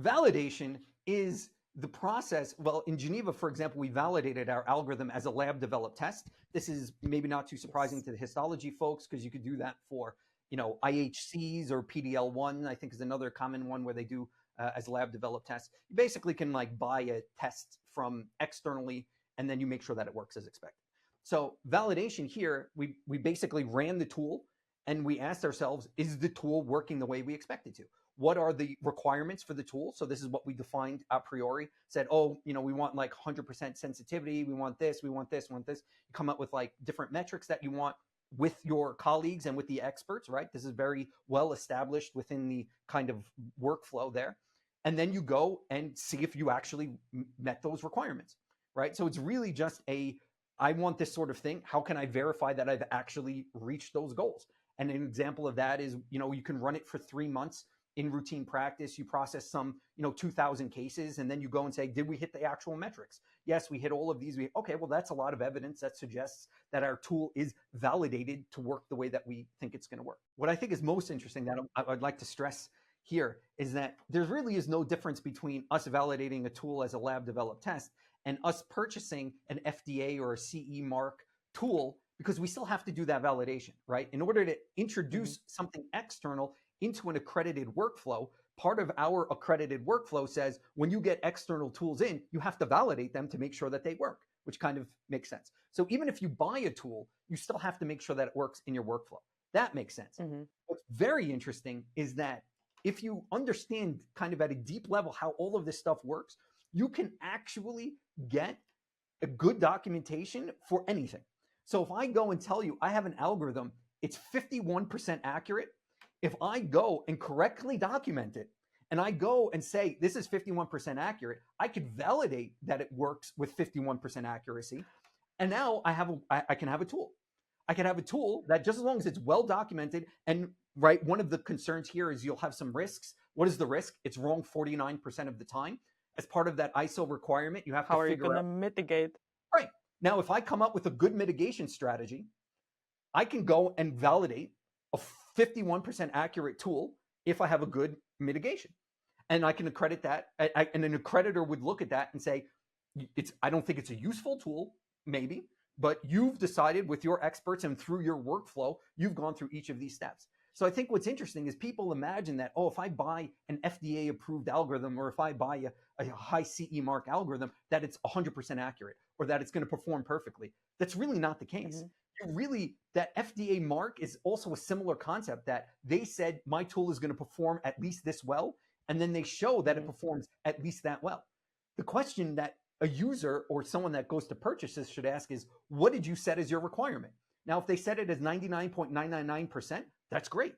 Validation is the process. Well, in Geneva, for example, we validated our algorithm as a lab developed test. This is maybe not too surprising to the histology folks, because you could do that for, IHCs or PDL1, I think is another common one where they do as lab developed tests. You basically can like buy a test from externally, and then you make sure that it works as expected. So validation here, we basically ran the tool and we asked ourselves, is the tool working the way we expect it to? What are the requirements for the tool? So this is what we defined a priori, said, oh, we want like 100% sensitivity. We want this, we want this, we want this. You come up with like different metrics that you want with your colleagues and with the experts, right? This is very well established within the kind of workflow there. And then you go and see if you actually met those requirements, right? So it's really just I want this sort of thing. How can I verify that I've actually reached those goals? And an example of that is, you can run it for 3 months in routine practice, you process some, 2,000 cases, and then you go and say, did we hit the actual metrics? Yes, we hit all of these. Okay, well, that's a lot of evidence that suggests that our tool is validated to work the way that we think it's going to work. What I think is most interesting that I'd like to stress here is that there really is no difference between us validating a tool as a lab developed test and us purchasing an FDA or a CE mark tool, because we still have to do that validation, right? In order to introduce something external into an accredited workflow, part of our accredited workflow says when you get external tools in, you have to validate them to make sure that they work, which kind of makes sense. So even if you buy a tool, you still have to make sure that it works in your workflow. That makes sense. What's very interesting is that if you understand kind of at a deep level how all of this stuff works, you can actually get a good documentation for anything. So if I go and tell you I have an algorithm, it's 51% accurate. If I go and correctly document it, and I go and say, this is 51% accurate, I could validate that it works with 51% accuracy. And now I can have a tool. I can have a tool that, just as long as it's well documented, and right, one of the concerns here is you'll have some risks. What is the risk? It's wrong 49% of the time. As part of that ISO requirement, you have to figure out. How are you going to mitigate? Right. Now, if I come up with a good mitigation strategy, I can go and validate a 51% accurate tool if I have a good mitigation. And I can accredit that. And an accreditor would look at that and say, I don't think it's a useful tool, maybe, but you've decided with your experts and through your workflow, you've gone through each of these steps. So I think what's interesting is people imagine that, if I buy an FDA approved algorithm, or if I buy a high CE mark algorithm, that it's 100% accurate or that it's going to perform perfectly. That's really not the case. That FDA mark is also a similar concept, that they said my tool is going to perform at least this well, and then they show that it performs at least that well. The question that a user or someone that goes to purchase this should ask is, what did you set as your requirement? Now, if they set it as 99.999%, that's great.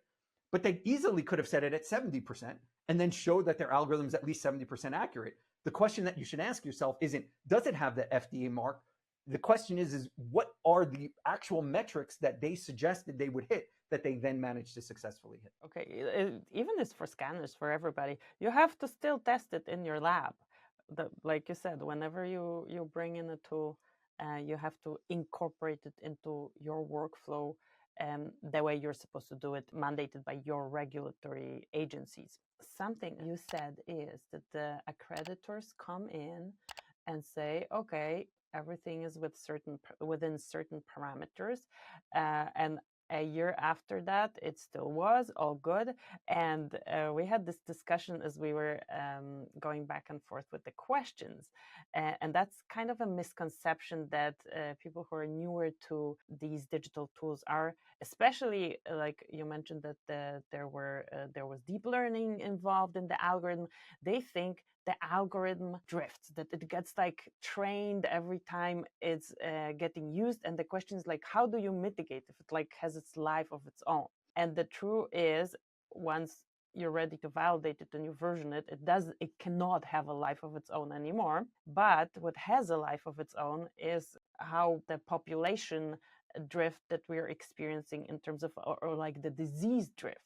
But they easily could have set it at 70% and then showed that their algorithm is at least 70% accurate. The question that you should ask yourself isn't, does it have the FDA mark? The question is what are the actual metrics that they suggested they would hit that they then managed to successfully hit? Okay, even this for scanners, for everybody, you have to still test it in your lab. Like you said, whenever you bring in a tool, you have to incorporate it into your workflow the way you're supposed to do it, mandated by your regulatory agencies. Something you said is that the accreditors come in and say, okay, everything is within certain parameters, and a year after that, it still was all good. And we had this discussion as we were going back and forth with the questions. And that's kind of a misconception that people who are newer to these digital tools are, especially like you mentioned that there was deep learning involved in the algorithm. They think the algorithm drifts, that it gets like trained every time it's getting used. And the question is like, how do you mitigate if it like has its life of its own? And the truth is, once you're ready to validate it and you version it, it cannot have a life of its own anymore. But what has a life of its own is how the population drift that we're experiencing in terms of, or like the disease drift.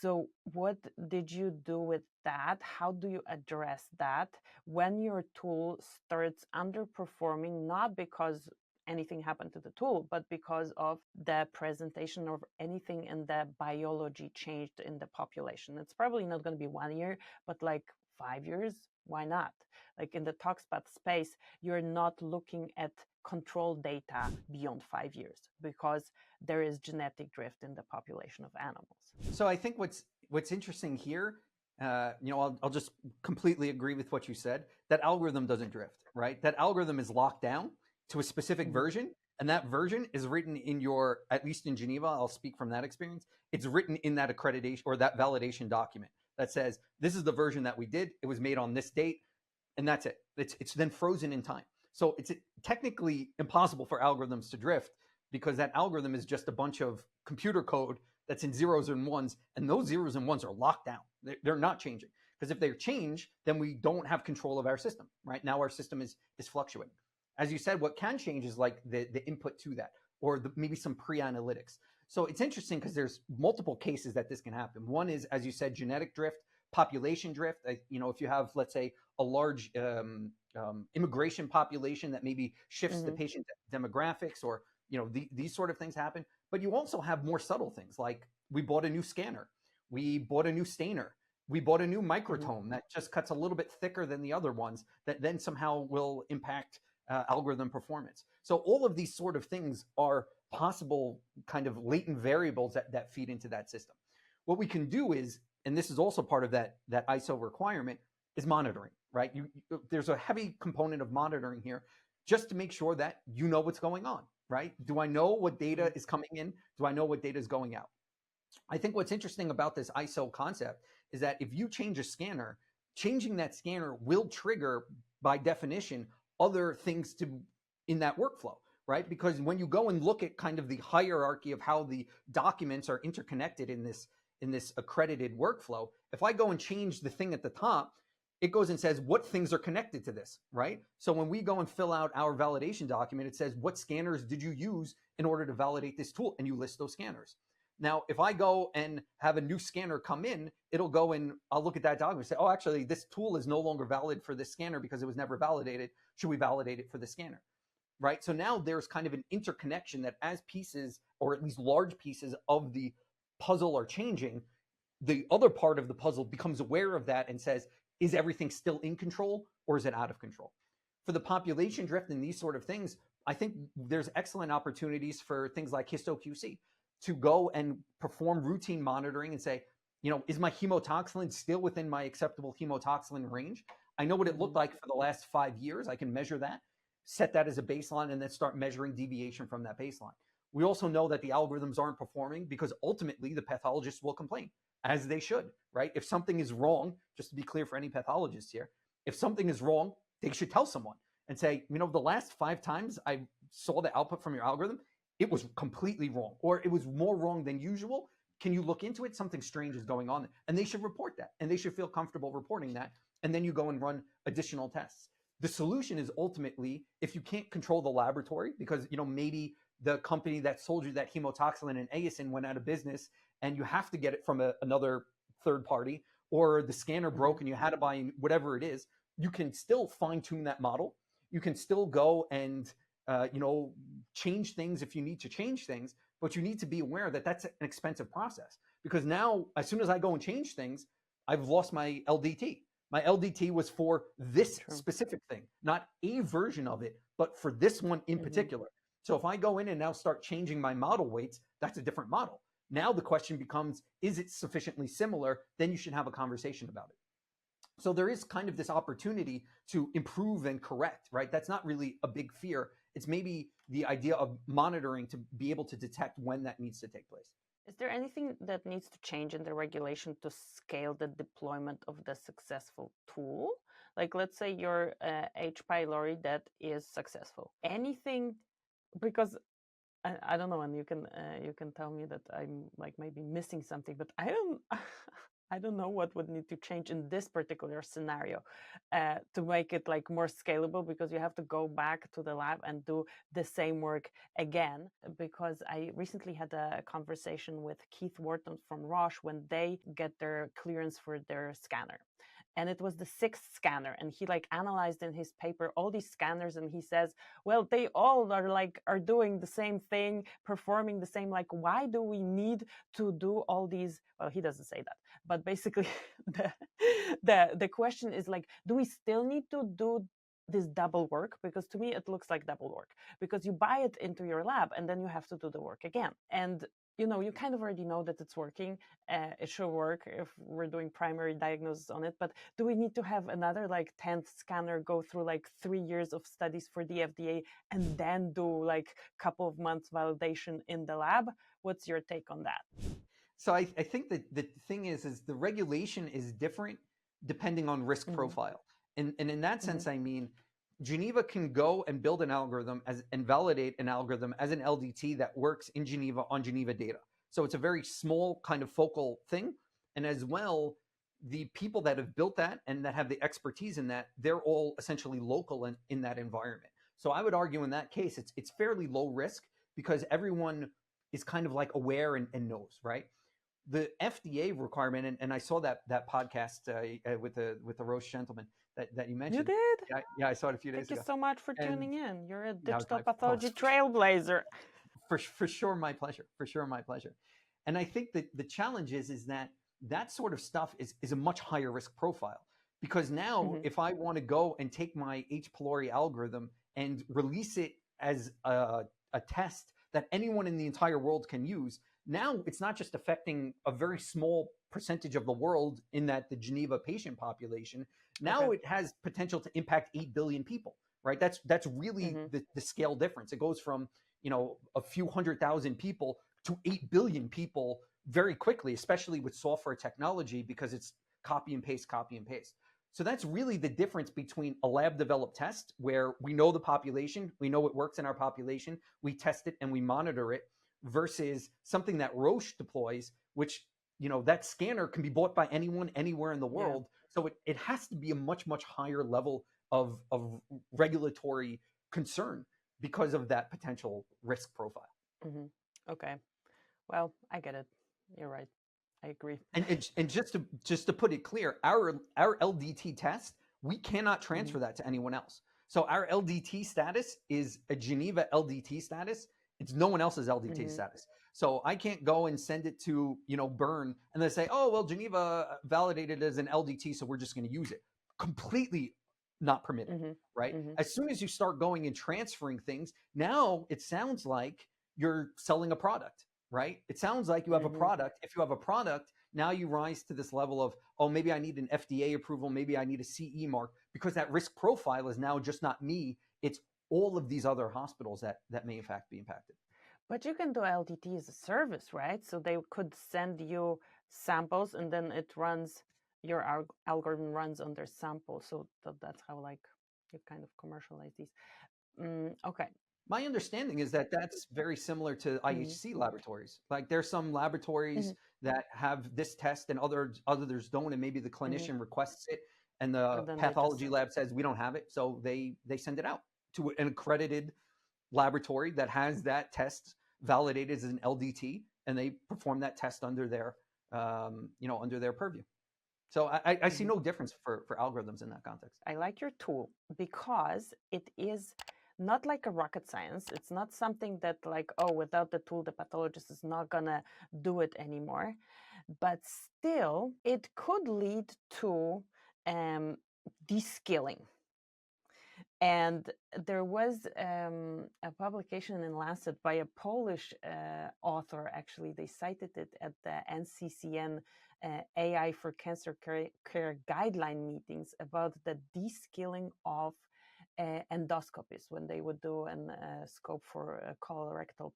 So what did you do with that? How do you address that when your tool starts underperforming, not because anything happened to the tool, but because of the presentation or anything in the biology changed in the population? It's probably not going to be 1 year, but like 5 years, why not? Like in the ToxPath space, you're not looking at control data beyond 5 years because there is genetic drift in the population of animals. So I think what's interesting here, I'll just completely agree with what you said. That algorithm doesn't drift, right? That algorithm is locked down to a specific version, and that version is written in your, at least in Geneva, I'll speak from that experience, it's written in that accreditation or that validation document that says, this is the version that we did, it was made on this date, and that's it. It's then frozen in time. So it's technically impossible for algorithms to drift, because that algorithm is just a bunch of computer code that's in zeros and ones, and those zeros and ones are locked down. They're not changing, because if they change, then we don't have control of our system. Right now, our system is fluctuating. As you said, what can change is like the input to that, or maybe some pre-analytics. So it's interesting because there's multiple cases that this can happen. One is, as you said, genetic drift, population drift. If you have, let's say, a large immigration population that maybe shifts the patient demographics, or these sort of things happen. But you also have more subtle things, like we bought a new scanner, we bought a new stainer, we bought a new microtome that just cuts a little bit thicker than the other ones, that then somehow will impact algorithm performance. So all of these sort of things are possible kind of latent variables that feed into that system. What we can do is, and this is also part of that ISO requirement, is monitoring, right? There's a heavy component of monitoring here, just to make sure that you know what's going on, right? Do I know what data is coming in? Do I know what data is going out? I think what's interesting about this ISO concept is that if you change a scanner, changing that scanner will trigger, by definition, other things in that workflow, right? Because when you go and look at kind of the hierarchy of how the documents are interconnected in this accredited workflow, if I go and change the thing at the top, it goes and says what things are connected to this, right? So when we go and fill out our validation document, it says what scanners did you use in order to validate this tool, and you list those scanners. Now, if I go and have a new scanner come in, it'll go and I'll look at that document and say, oh, actually, this tool is no longer valid for this scanner because it was never validated. Should we validate it for the scanner? Right? So now there's kind of an interconnection that as pieces, or at least large pieces of the puzzle are changing, the other part of the puzzle becomes aware of that and says, is everything still in control or is it out of control? For the population drift and these sort of things, I think there's excellent opportunities for things like histo-QC to go and perform routine monitoring and say, is my hemotoxin still within my acceptable hemotoxin range? I know what it looked like for the last 5 years. I can measure that, set that as a baseline, and then start measuring deviation from that baseline. We also know that the algorithms aren't performing because ultimately the pathologists will complain, as they should, right? If something is wrong, just to be clear for any pathologists here, if something is wrong, they should tell someone and say, the last 5 times I saw the output from your algorithm, it was completely wrong, or it was more wrong than usual. Can you look into it? Something strange is going on. And they should report that, and they should feel comfortable reporting that. And then you go and run additional tests. The solution is ultimately, if you can't control the laboratory, because maybe the company that sold you that hemotoxin and ASIN went out of business and you have to get it from another third party, or the scanner broke and you had to buy whatever it is, you can still fine tune that model. You can still go and change things if you need to change things, but you need to be aware that that's an expensive process, because now as soon as I go and change things, I've lost my LDT. My LDT was for this specific thing, not a version of it, but for this one in particular. So if I go in and now start changing my model weights, that's a different model. Now the question becomes, is it sufficiently similar? Then you should have a conversation about it. So there is kind of this opportunity to improve and correct, right? That's not really a big fear. It's maybe the idea of monitoring to be able to detect when that needs to take place. Is there anything that needs to change in the regulation to scale the deployment of the successful tool? Like, let's say your H. pylori that is successful. Anything, because I don't know, and you can tell me that I'm like maybe missing something, but I don't know what would need to change in this particular scenario to make it like more scalable, because you have to go back to the lab and do the same work again. Because I recently had a conversation with Keith Wharton from Roche when they get their clearance for their scanner. And it was the 6th scanner, and he like analyzed in his paper all these scanners, and he says, well, they all are doing the same thing, performing the same, like, why do we need to do all these? Well, he doesn't say that, but basically the question is like, do we still need to do this double work? Because to me it looks like double work, because you buy it into your lab and then you have to do the work again. And you kind of already know that it's working. It should work if we're doing primary diagnosis on it. But do we need to have another 10th scanner go through 3 years of studies for the FDA and then do couple of months validation in the lab? What's your take on that? So I think that the thing is the regulation is different depending on risk profile. And in that sense, I mean, Geneva can go and build an algorithm and validate an algorithm as an LDT that works in Geneva on Geneva data. So it's a very small kind of focal thing. And as well, the people that have built that and that have the expertise in that, they're all essentially local in that environment. So I would argue in that case, it's fairly low risk, because everyone is kind of like aware and knows, right? The FDA requirement, and I saw that podcast with the Roche gentleman that you You mentioned. did? Yeah, I saw it a few days Thank you ago. so much for And tuning in. You're a that was digital pathology trailblazer. for sure my pleasure. For sure my pleasure. And I think that the challenge is that sort of stuff is a much higher risk profile, because now if I want to go and take my H. pylori algorithm and release it as a test that anyone in the entire world can use, now it's not just affecting a very small percentage of the world in that the Geneva patient population. Now it has potential to impact 8 billion people, right? That's really the scale difference. It goes from, a few 100,000 people to 8 billion people very quickly, especially with software technology, because it's copy and paste, copy and paste. So that's really the difference between a lab developed test where we know the population, we know it works in our population, we test it and we monitor it, versus something that Roche deploys, which, that scanner can be bought by anyone, anywhere in the world. So it has to be a much, much higher level of regulatory concern because of that potential risk profile. Okay. Well, I get it. You're right. I agree. And just to put it clear, our LDT test, we cannot transfer that to anyone else. So our LDT status is a Geneva LDT status. It's no one else's LDT status. So I can't go and send it to, Bern and they say, oh, well, Geneva validated as an LDT, so we're just going to use it. Completely not permitted, right? As soon as you start going and transferring things, now it sounds like you're selling a product, right? It sounds like you have a product. If you have a product, now you rise to this level of, oh, maybe I need an FDA approval, maybe I need a CE mark, because that risk profile is now just not me, it's all of these other hospitals that may in fact be impacted. But you can do LDT as a service, right? So they could send you samples and then it runs, your algorithm runs on their sample. So that's how you kind of commercialize these. Okay. My understanding is that that's very similar to IHC laboratories. Like there's some laboratories that have this test and others don't, and maybe the clinician requests it and the pathology lab says we don't have it, so they send it out to an accredited laboratory that has that test validated as an LDT, and they perform that test under their under their purview. So I see no difference for algorithms in that context. I like your tool because it is not like a rocket science. It's not something that without the tool, the pathologist is not gonna do it anymore. But still, it could lead to de-skilling. And there was a publication in Lancet by a Polish author. Actually, they cited it at the NCCN AI for Cancer Care guideline meetings about the de-skilling of endoscopies when they would do a scope for colorectal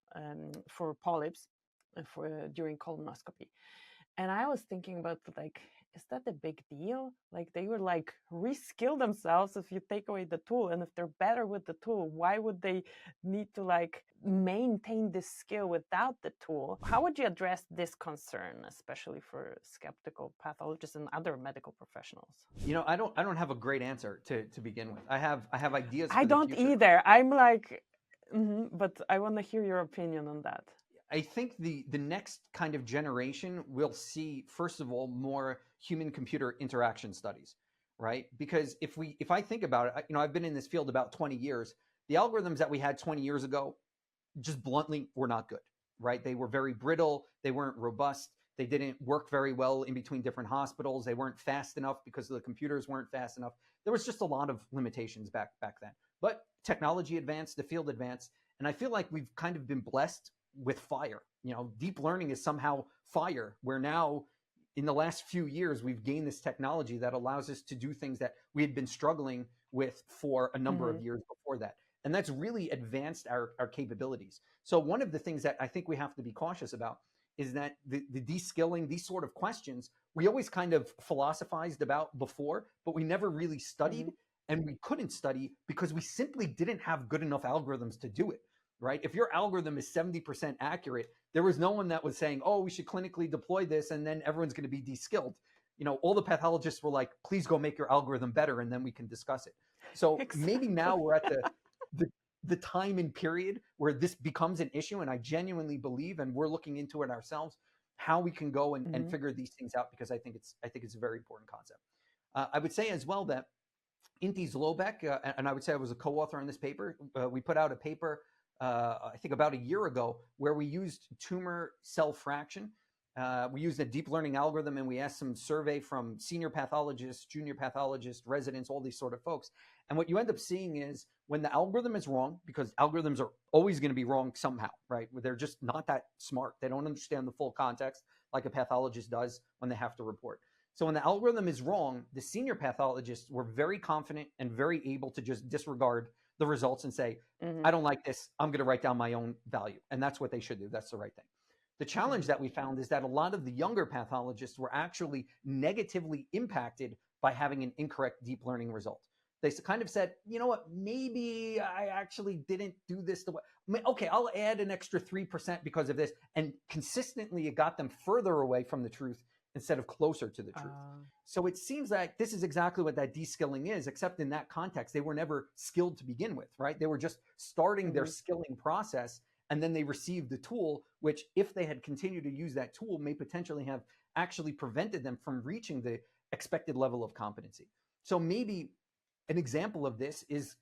for polyps during colonoscopy. And I was thinking about is that a big deal? They would reskill themselves if you take away the tool, and if they're better with the tool, why would they need to maintain this skill without the tool? How would you address this concern, especially for skeptical pathologists and other medical professionals? I don't have a great answer to begin with. I have ideas. I don't either. I'm but I want to hear your opinion on that. I think the next kind of generation will see, first of all, more human-computer interaction studies, right? Because if I think about it, I've been in this field about 20 years. The algorithms that we had 20 years ago, just bluntly, were not good, right? They were very brittle. They weren't robust. They didn't work very well in between different hospitals. They weren't fast enough because the computers weren't fast enough. There was just a lot of limitations back then. But technology advanced, the field advanced, and I feel like we've kind of been blessed with fire. Deep learning is somehow fire, where now in the last few years we've gained this technology that allows us to do things that we had been struggling with for a number of years before that. And that's really advanced our capabilities. So one of the things that I think we have to be cautious about is that the de-skilling, these sort of questions, we always kind of philosophized about before, but we never really studied, and we couldn't study because we simply didn't have good enough algorithms to do it. Right? If your algorithm is 70% accurate, there was no one that was saying, oh, we should clinically deploy this and then everyone's going to be de-skilled. All the pathologists were like, please go make your algorithm better and then we can discuss it. So maybe now we're at the time and period where this becomes an issue. And I genuinely believe, and we're looking into it ourselves, how we can go and figure these things out, because I think it's a very important concept. I would say as well that Inti Zlobeck, and I would say I was a co-author on this paper. We put out a paper, I think about a year ago, where we used tumor cell fraction. We used a deep learning algorithm, and we asked some survey from senior pathologists, junior pathologists, residents, all these sort of folks. And what you end up seeing is when the algorithm is wrong, because algorithms are always going to be wrong somehow, right? They're just not that smart. They don't understand the full context like a pathologist does when they have to report. So when the algorithm is wrong, the senior pathologists were very confident and very able to just disregard the results and say, I don't like this. I'm going to write down my own value. And that's what they should do. That's the right thing. The challenge that we found is that a lot of the younger pathologists were actually negatively impacted by having an incorrect deep learning result. They kind of said, you know what, maybe I actually didn't do this the way, okay, I'll add an extra 3% because of this. And consistently, it got them further away from the truth instead of closer to the truth. So it seems like this is exactly what that de-skilling is, except in that context, they were never skilled to begin with, right? They were just starting their skilling process, and then they received the tool, which if they had continued to use that tool, may potentially have actually prevented them from reaching the expected level of competency. So maybe an example of this is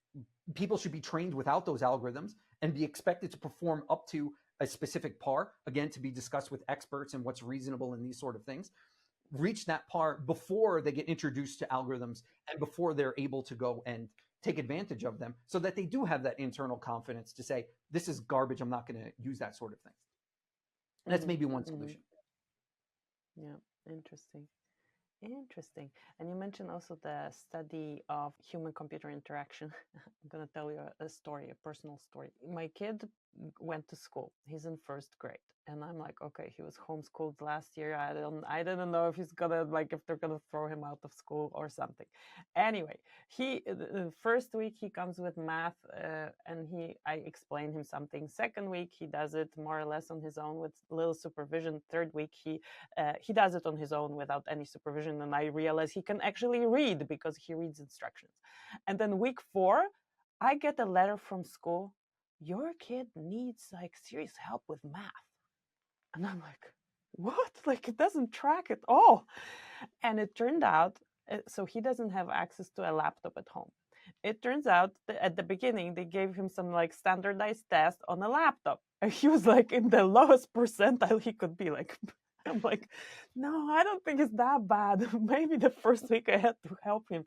people should be trained without those algorithms and be expected to perform up to a specific par, again, to be discussed with experts and what's reasonable in these sort of things, reach that par before they get introduced to algorithms and before they're able to go and take advantage of them, so that they do have that internal confidence to say, this is garbage, I'm not going to use that sort of thing. And that's maybe one solution. Yeah, interesting. Interesting. And you mentioned also the study of human-computer interaction. I'm going to tell you a story, a personal story. My kid went to school. He's in first grade. And I'm like, okay, he was homeschooled last year. I didn't know if he's gonna, like, if they're gonna throw him out of school or something. Anyway, the first week he comes with math, and I explain him something. Second week he does it more or less on his own with little supervision. Third week he does it on his own without any supervision, and I realize he can actually read because he reads instructions. And then week 4, I get a letter from school. Your kid needs like serious help with math. And I'm like, what? Like, it doesn't track at all. And it turned out, so he doesn't have access to a laptop at home. It turns out that at the beginning, they gave him some like standardized test on a laptop. And he was like in the lowest percentile he could be. Like, I'm like, no, I don't think it's that bad. Maybe the first week I had to help him.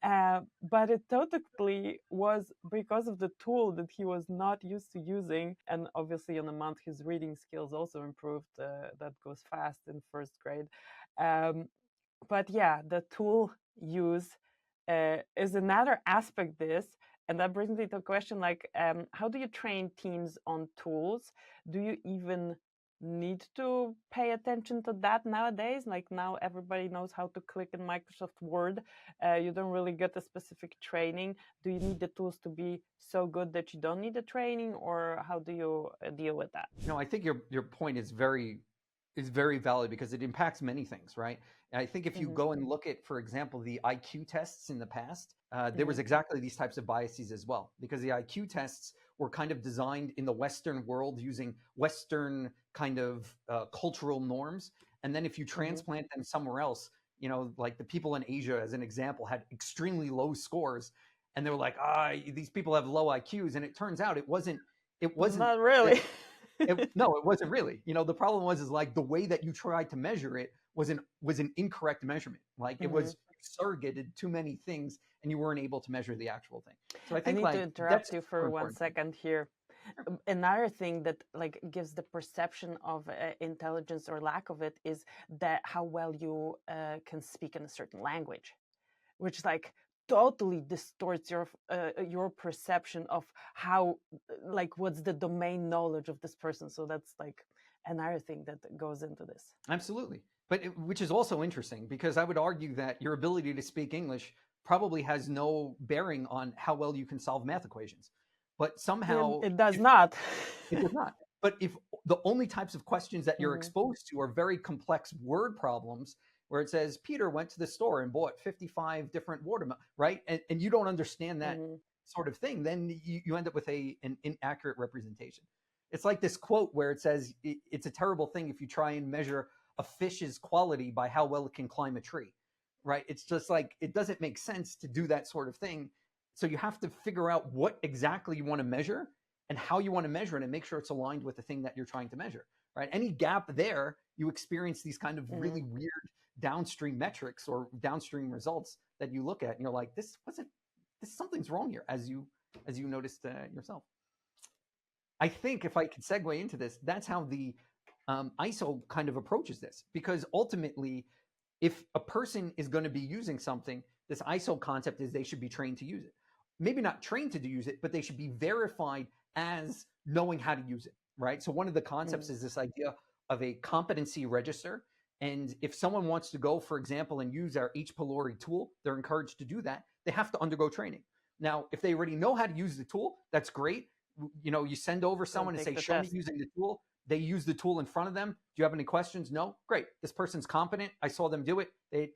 But it totally was because of the tool that he was not used to using. And obviously in a month, his reading skills also improved. That goes fast in first grade. But yeah, the tool use is another aspect this. And that brings me to a question like, how do you train teams on tools? Do you even need to pay attention to that nowadays? Like now everybody knows how to click in Microsoft Word. You don't really get a specific training. Do you need the tools to be so good that you don't need the training, or how do you deal with that? No, I think your point is very valid, because it impacts many things, right? And I think if you go and look at, for example, the IQ tests in the past, there was exactly these types of biases as well, because the IQ tests were kind of designed in the Western world using Western kind of cultural norms. And then if you transplant them somewhere else, you know, like the people in Asia, as an example, had extremely low scores. And they were like, these people have low IQs. And it turns out it wasn't Not really. No, it wasn't really. You know, the problem was like the way that you tried to measure it was an incorrect measurement. Like it was surrogated too many things, and you weren't able to measure the actual thing. So I think I need to interrupt you for 1 second here. Another thing that like gives the perception of intelligence or lack of it is that how well you can speak in a certain language, which like totally distorts your perception of how, like, what's the domain knowledge of this person. So that's like another thing that goes into this. Absolutely. But which is also interesting, because I would argue that your ability to speak English probably has no bearing on how well you can solve math equations. But somehow it does not. It does not. But if the only types of questions that you're exposed to are very complex word problems, where it says Peter went to the store and bought 55 different watermelons, right? And you don't understand that sort of thing, then you end up with an inaccurate representation. It's like this quote where it says, it's a terrible thing if you try and measure a fish's quality by how well it can climb a tree, right? It's just like, it doesn't make sense to do that sort of thing. So you have to figure out what exactly you want to measure and how you want to measure it, and make sure it's aligned with the thing that you're trying to measure, right? Any gap there, you experience these kind of really weird downstream metrics or downstream results that you look at and you're like, something's wrong here, as you noticed yourself. I think if I could segue into this, that's how the ISO kind of approaches this, because ultimately, if a person is going to be using something, this ISO concept is they should be trained to use it. Maybe not trained to use it, but they should be verified as knowing how to use it, right? So one of the concepts is this idea of a competency register. And if someone wants to go, for example, and use our H. pylori tool, they're encouraged to do that. They have to undergo training. Now, if they already know how to use the tool, that's great. You send over someone and say, show me using the tool. They use the tool in front of them. Do you have any questions? No? Great. This person's competent. I saw them do it. They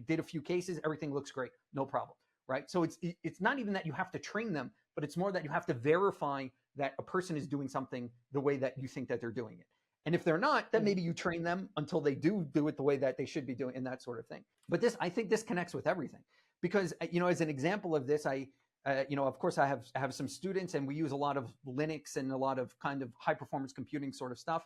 did a few cases. Everything looks great. No problem, right? So it's not even that you have to train them, but it's more that you have to verify that a person is doing something the way that you think that they're doing it. And if they're not, then maybe you train them until they do it the way that they should be doing, and that sort of thing. But I think this connects with everything, because, as an example of this, of course I have some students, and we use a lot of Linux and a lot of kind of high performance computing sort of stuff.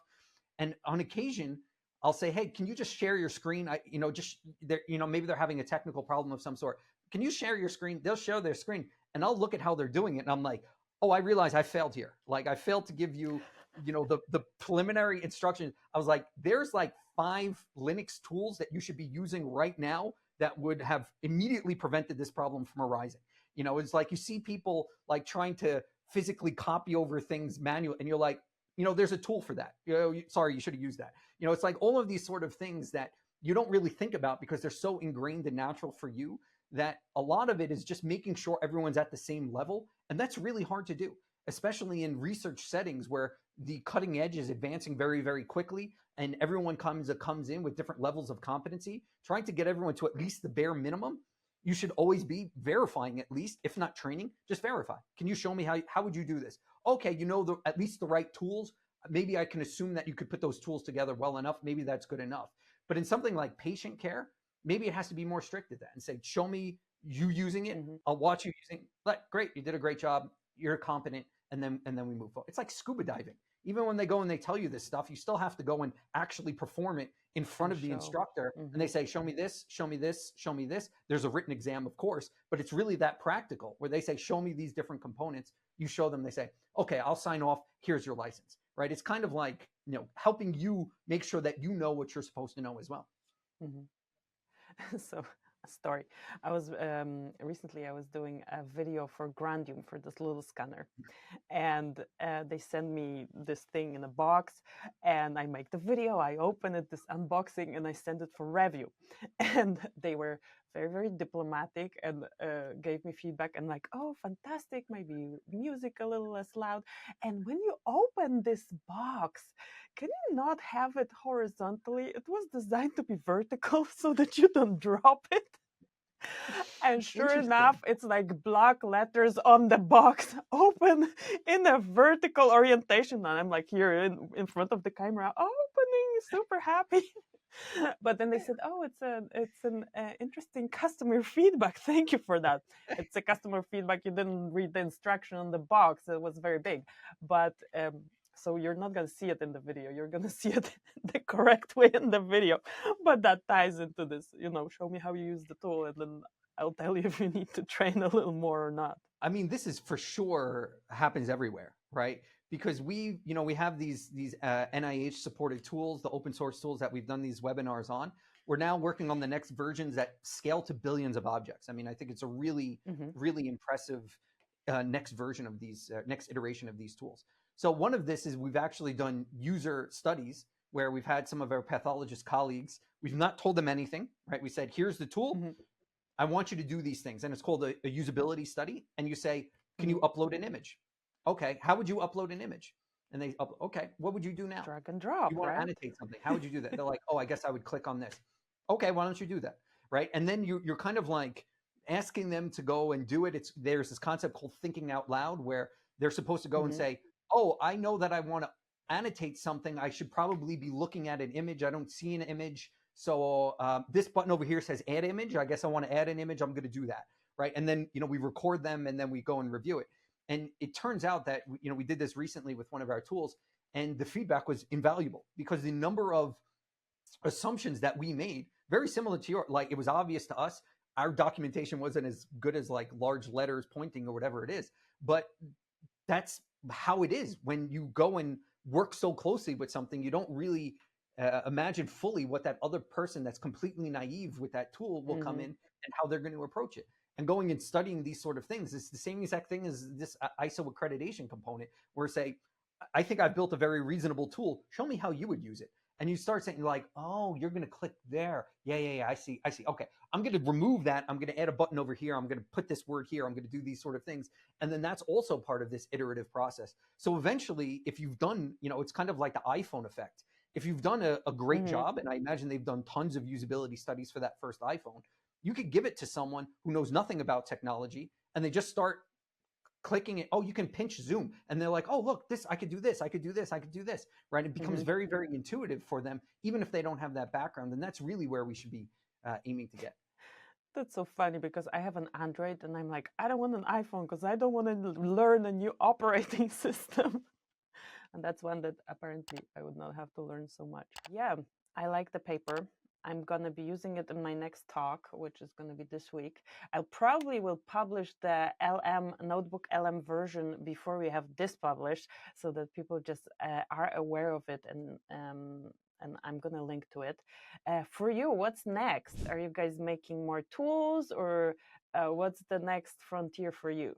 And on occasion, I'll say, hey, can you just share your screen? Maybe they're having a technical problem of some sort. Can you share your screen? They'll share their screen, and I'll look at how they're doing it, and I'm like, oh, I realize I failed here. Like, I failed to give you, the preliminary instructions. I was like, there's like 5 Linux tools that you should be using right now that would have immediately prevented this problem from arising. It's like you see people like trying to physically copy over things manually, and you're like, there's a tool for that. Sorry, you should have used that. It's like all of these sort of things that you don't really think about because they're so ingrained and natural for you, that a lot of it is just making sure everyone's at the same level. And that's really hard to do, especially in research settings where the cutting edge is advancing very, very quickly, and everyone comes in with different levels of competency. Trying to get everyone to at least the bare minimum, you should always be verifying, at least, if not training, just verify. Can you show me how would you do this? Okay, at least the right tools. Maybe I can assume that you could put those tools together well enough. Maybe that's good enough. But in something like patient care, maybe it has to be more strict at that and say, show me you using it. I'll watch you using it. Great, you did a great job. You're competent. And then we move forward. It's like scuba diving. Even when they go and they tell you this stuff, you still have to go and actually perform it in front of the instructor. And they say, show me this, show me this, show me this. There's a written exam, of course, but it's really that practical where they say, show me these different components. You show them, they say, okay, I'll sign off. Here's your license, right? It's kind of like, helping you make sure that you know what you're supposed to know as well. So, a story. I was recently I was doing a video for Grandium, for this little scanner, and they send me this thing in a box, and I make the video, I open it, this unboxing, and I send it for review. And they were very, very diplomatic and gave me feedback and like, oh, fantastic, maybe music a little less loud. And when you open this box, can you not have it horizontally? It was designed to be vertical so that you don't drop it. And sure enough, it's like block letters on the box, open in a vertical orientation. And I'm like here in front of the camera, opening, super happy. But then they said, oh, it's an interesting customer feedback. Thank you for that. It's a customer feedback. You didn't read the instruction on the box. It was very big. But so you're not going to see it in the video. You're going to see it the correct way in the video. But that ties into this, show me how you use the tool, and then I'll tell you if you need to train a little more or not. I mean, this is for sure happens everywhere, right? Because we have these NIH supported tools, the open source tools that we've done these webinars on. We're now working on the next versions that scale to billions of objects. I mean, I think it's a really, really impressive next version of these, next iteration of these tools. So one of this is we've actually done user studies where we've had some of our pathologist colleagues. We've not told them anything, right? We said, here's the tool. I want you to do these things. And it's called a usability study. And you say, can you upload an image? Okay, how would you upload an image? And they, okay, what would you do now? Drag and drop, you want to annotate something. How would you do that? They're like, oh, I guess I would click on this. Okay, why don't you do that, right? And then you're kind of like asking them to go and do it. There's this concept called thinking out loud, where they're supposed to go and say, oh, I know that I want to annotate something. I should probably be looking at an image. I don't see an image. So this button over here says add image. I guess I want to add an image. I'm going to do that. Right. And then, we record them and then we go and review it. And it turns out that, we did this recently with one of our tools, and the feedback was invaluable because the number of assumptions that we made, very similar to your, like, it was obvious to us. Our documentation wasn't as good as like large letters pointing or whatever it is, but that's how it is when you go and work so closely with something. You don't really imagine fully what that other person that's completely naive with that tool will come in and how they're going to approach it. And going and studying these sort of things is the same exact thing as this ISO accreditation component, where say, I think I've built a very reasonable tool. Show me how you would use it. And you start saying like, oh, you're going to click there. Yeah. I see. Okay. I'm going to remove that. I'm going to add a button over here. I'm going to put this word here. I'm going to do these sort of things. And then that's also part of this iterative process. So eventually, if you've done, it's kind of like the iPhone effect. If you've done a great job, and I imagine they've done tons of usability studies for that first iPhone, you could give it to someone who knows nothing about technology, and they just start clicking it. Oh, you can pinch zoom, and they're like, oh, look, this, I could do this, I could do this, I could do this, right? It becomes very, very intuitive for them, even if they don't have that background. And that's really where we should be aiming to get. That's so funny because I have an Android and I'm like, I don't want an iPhone because I don't want to learn a new operating system. And that's one that apparently I would not have to learn so much. Yeah, I like the paper. I'm going to be using it in my next talk, which is going to be this week. I probably will publish the Notebook LM version before we have this published, so that people just are aware of it, and I'm going to link to it. For you, what's next? Are you guys making more tools, or what's the next frontier for you?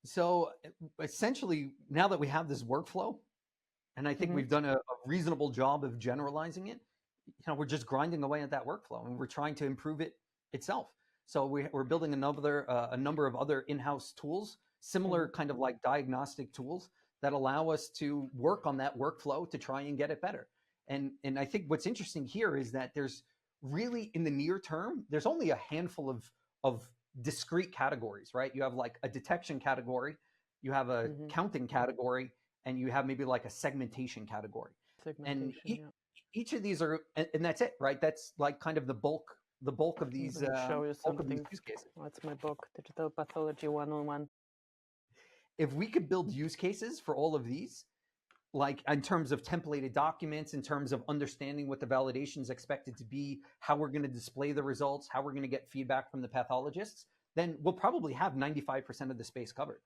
So essentially, now that we have this workflow, and I think we've done a reasonable job of generalizing it, we're just grinding away at that workflow, and we're trying to improve it itself. So we're building a number of other in-house tools, similar kind of like diagnostic tools that allow us to work on that workflow to try and get it better. And I think what's interesting here is that there's really, in the near term, there's only a handful of discrete categories, right? You have like a detection category, you have a counting category, and you have maybe like a segmentation category. And each of these are, and that's it, right? That's like kind of the bulk of these use cases. That's my book, Digital Pathology 101. If we could build use cases for all of these, like in terms of templated documents, in terms of understanding what the validation is expected to be, how we're going to display the results, how we're going to get feedback from the pathologists, then we'll probably have 95% of the space covered.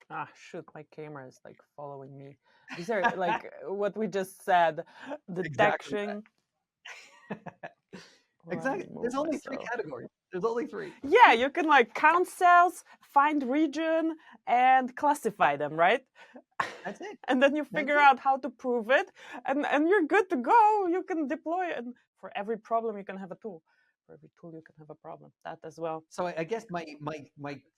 Ah, shoot, my camera is like following me. These are like what we just said, detection. Exactly. There's only three categories. There's only three. Yeah, you can like count cells, find region, and classify them, right? That's it. And then you figure out how to prove it, and you're good to go. You can deploy it. And for every problem, you can have a tool. For every tool, you can have a problem. That as well. So I guess my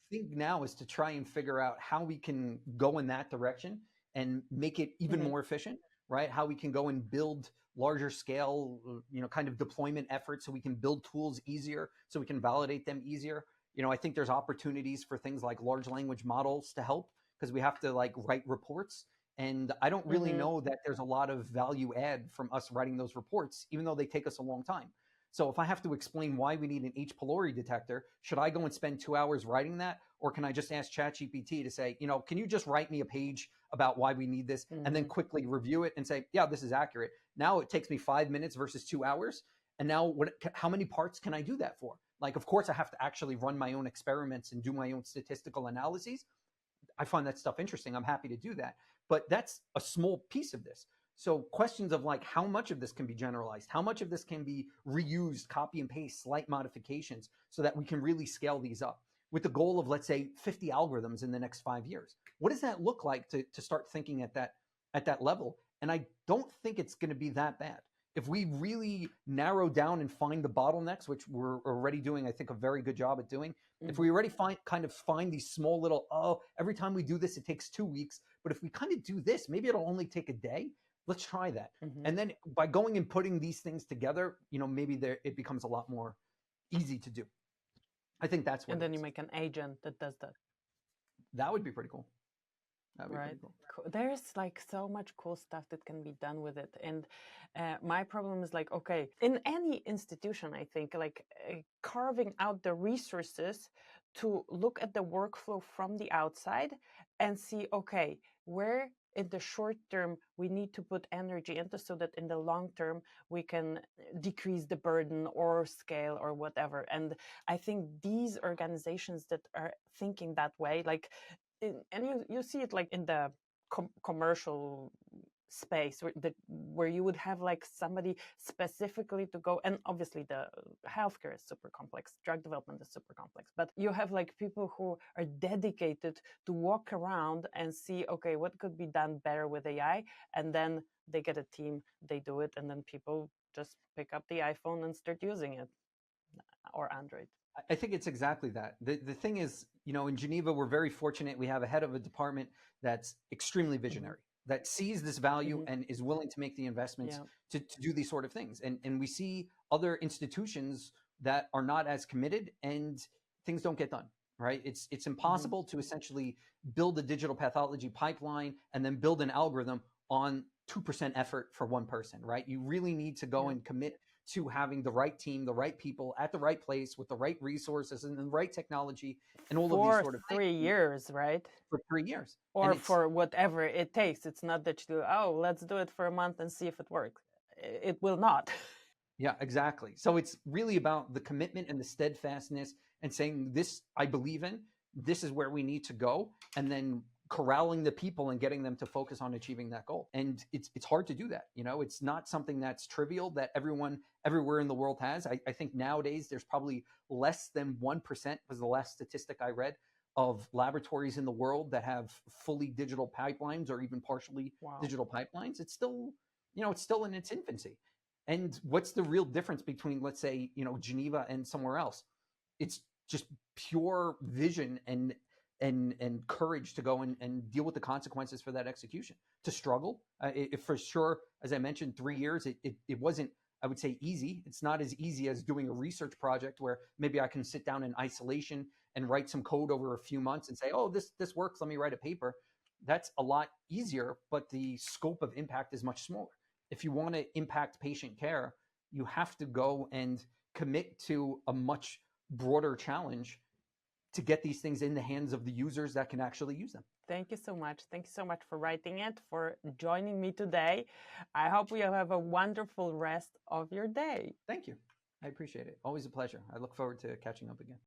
thing now is to try and figure out how we can go in that direction and make it even more efficient, right? How we can go and build larger scale, kind of deployment efforts, so we can build tools easier, so we can validate them easier. I think there's opportunities for things like large language models to help, because we have to like write reports. And I don't really know that there's a lot of value add from us writing those reports, even though they take us a long time. So if I have to explain why we need an H. pylori detector, should I go and spend 2 hours writing that? Or can I just ask ChatGPT to say, can you just write me a page about why we need this, and then quickly review it and say, yeah, this is accurate. Now it takes me 5 minutes versus 2 hours. And now how many parts can I do that for? Like, of course, I have to actually run my own experiments and do my own statistical analyses. I find that stuff interesting. I'm happy to do that. But that's a small piece of this. So questions of like, how much of this can be generalized? How much of this can be reused, copy and paste, slight modifications, so that we can really scale these up with the goal of, let's say, 50 algorithms in the next 5 years? What does that look like to start thinking at that level? And I don't think it's going to be that bad. If we really narrow down and find the bottlenecks, which we're already doing, I think, a very good job at doing. If we already find these small little, every time we do this, it takes 2 weeks. But if we kind of do this, maybe it'll only take a day. Let's try that. And then by going and putting these things together, maybe it becomes a lot more easy to do. I think that's what And then it you is. make an agent that does that. That would be pretty cool. That'd be Right. pretty cool. There's like so much cool stuff that can be done with it. And my problem is like, okay, in any institution, I think like carving out the resources to look at the workflow from the outside and see, okay, where in the short term we need to put energy into so that in the long term we can decrease the burden or scale or whatever. And I think these organizations that are thinking that way, like, and you see it like in the commercial space where you would have like somebody specifically to go, and obviously the healthcare is super complex, drug development is super complex, but you have like people who are dedicated to walk around and see, okay, what could be done better with AI, and then they get a team, they do it, and then people just pick up the iPhone and start using it, or Android. I think it's exactly that. The thing is, in Geneva, we're very fortunate. We have a head of a department that's extremely visionary, that sees this value and is willing to make the investments to do these sort of things. And we see other institutions that are not as committed and things don't get done, right? It's impossible to essentially build a digital pathology pipeline and then build an algorithm on 2% effort for one person, right? You really need to go and commit to having the right team, the right people at the right place with the right resources and the right technology and all of these sort of For 3 things. years, right? For 3 years. Or for whatever it takes. It's not that you do, oh, let's do it for a month and see if it works. It will not. Yeah, exactly. So it's really about the commitment and the steadfastness and saying, this I believe in, this is where we need to go, and then corralling the people and getting them to focus on achieving that goal. And it's hard to do that. It's not something that's trivial that everyone everywhere in the world has. I think nowadays there's probably less than 1% was the last statistic I read of laboratories in the world that have fully digital pipelines or even partially digital pipelines. It's still, it's still in its infancy. And what's the real difference between, let's say, Geneva and somewhere else? It's just pure vision and courage to go and deal with the consequences for that execution. To struggle, for sure, as I mentioned, 3 years, it wasn't, I would say, easy. It's not as easy as doing a research project where maybe I can sit down in isolation and write some code over a few months and say, oh, this works, let me write a paper. That's a lot easier, but the scope of impact is much smaller. If you want to impact patient care, you have to go and commit to a much broader challenge to get these things in the hands of the users that can actually use them. Thank you so much. Thank you so much for writing it, for joining me today. I hope you have a wonderful rest of your day. Thank you. I appreciate it. Always a pleasure. I look forward to catching up again.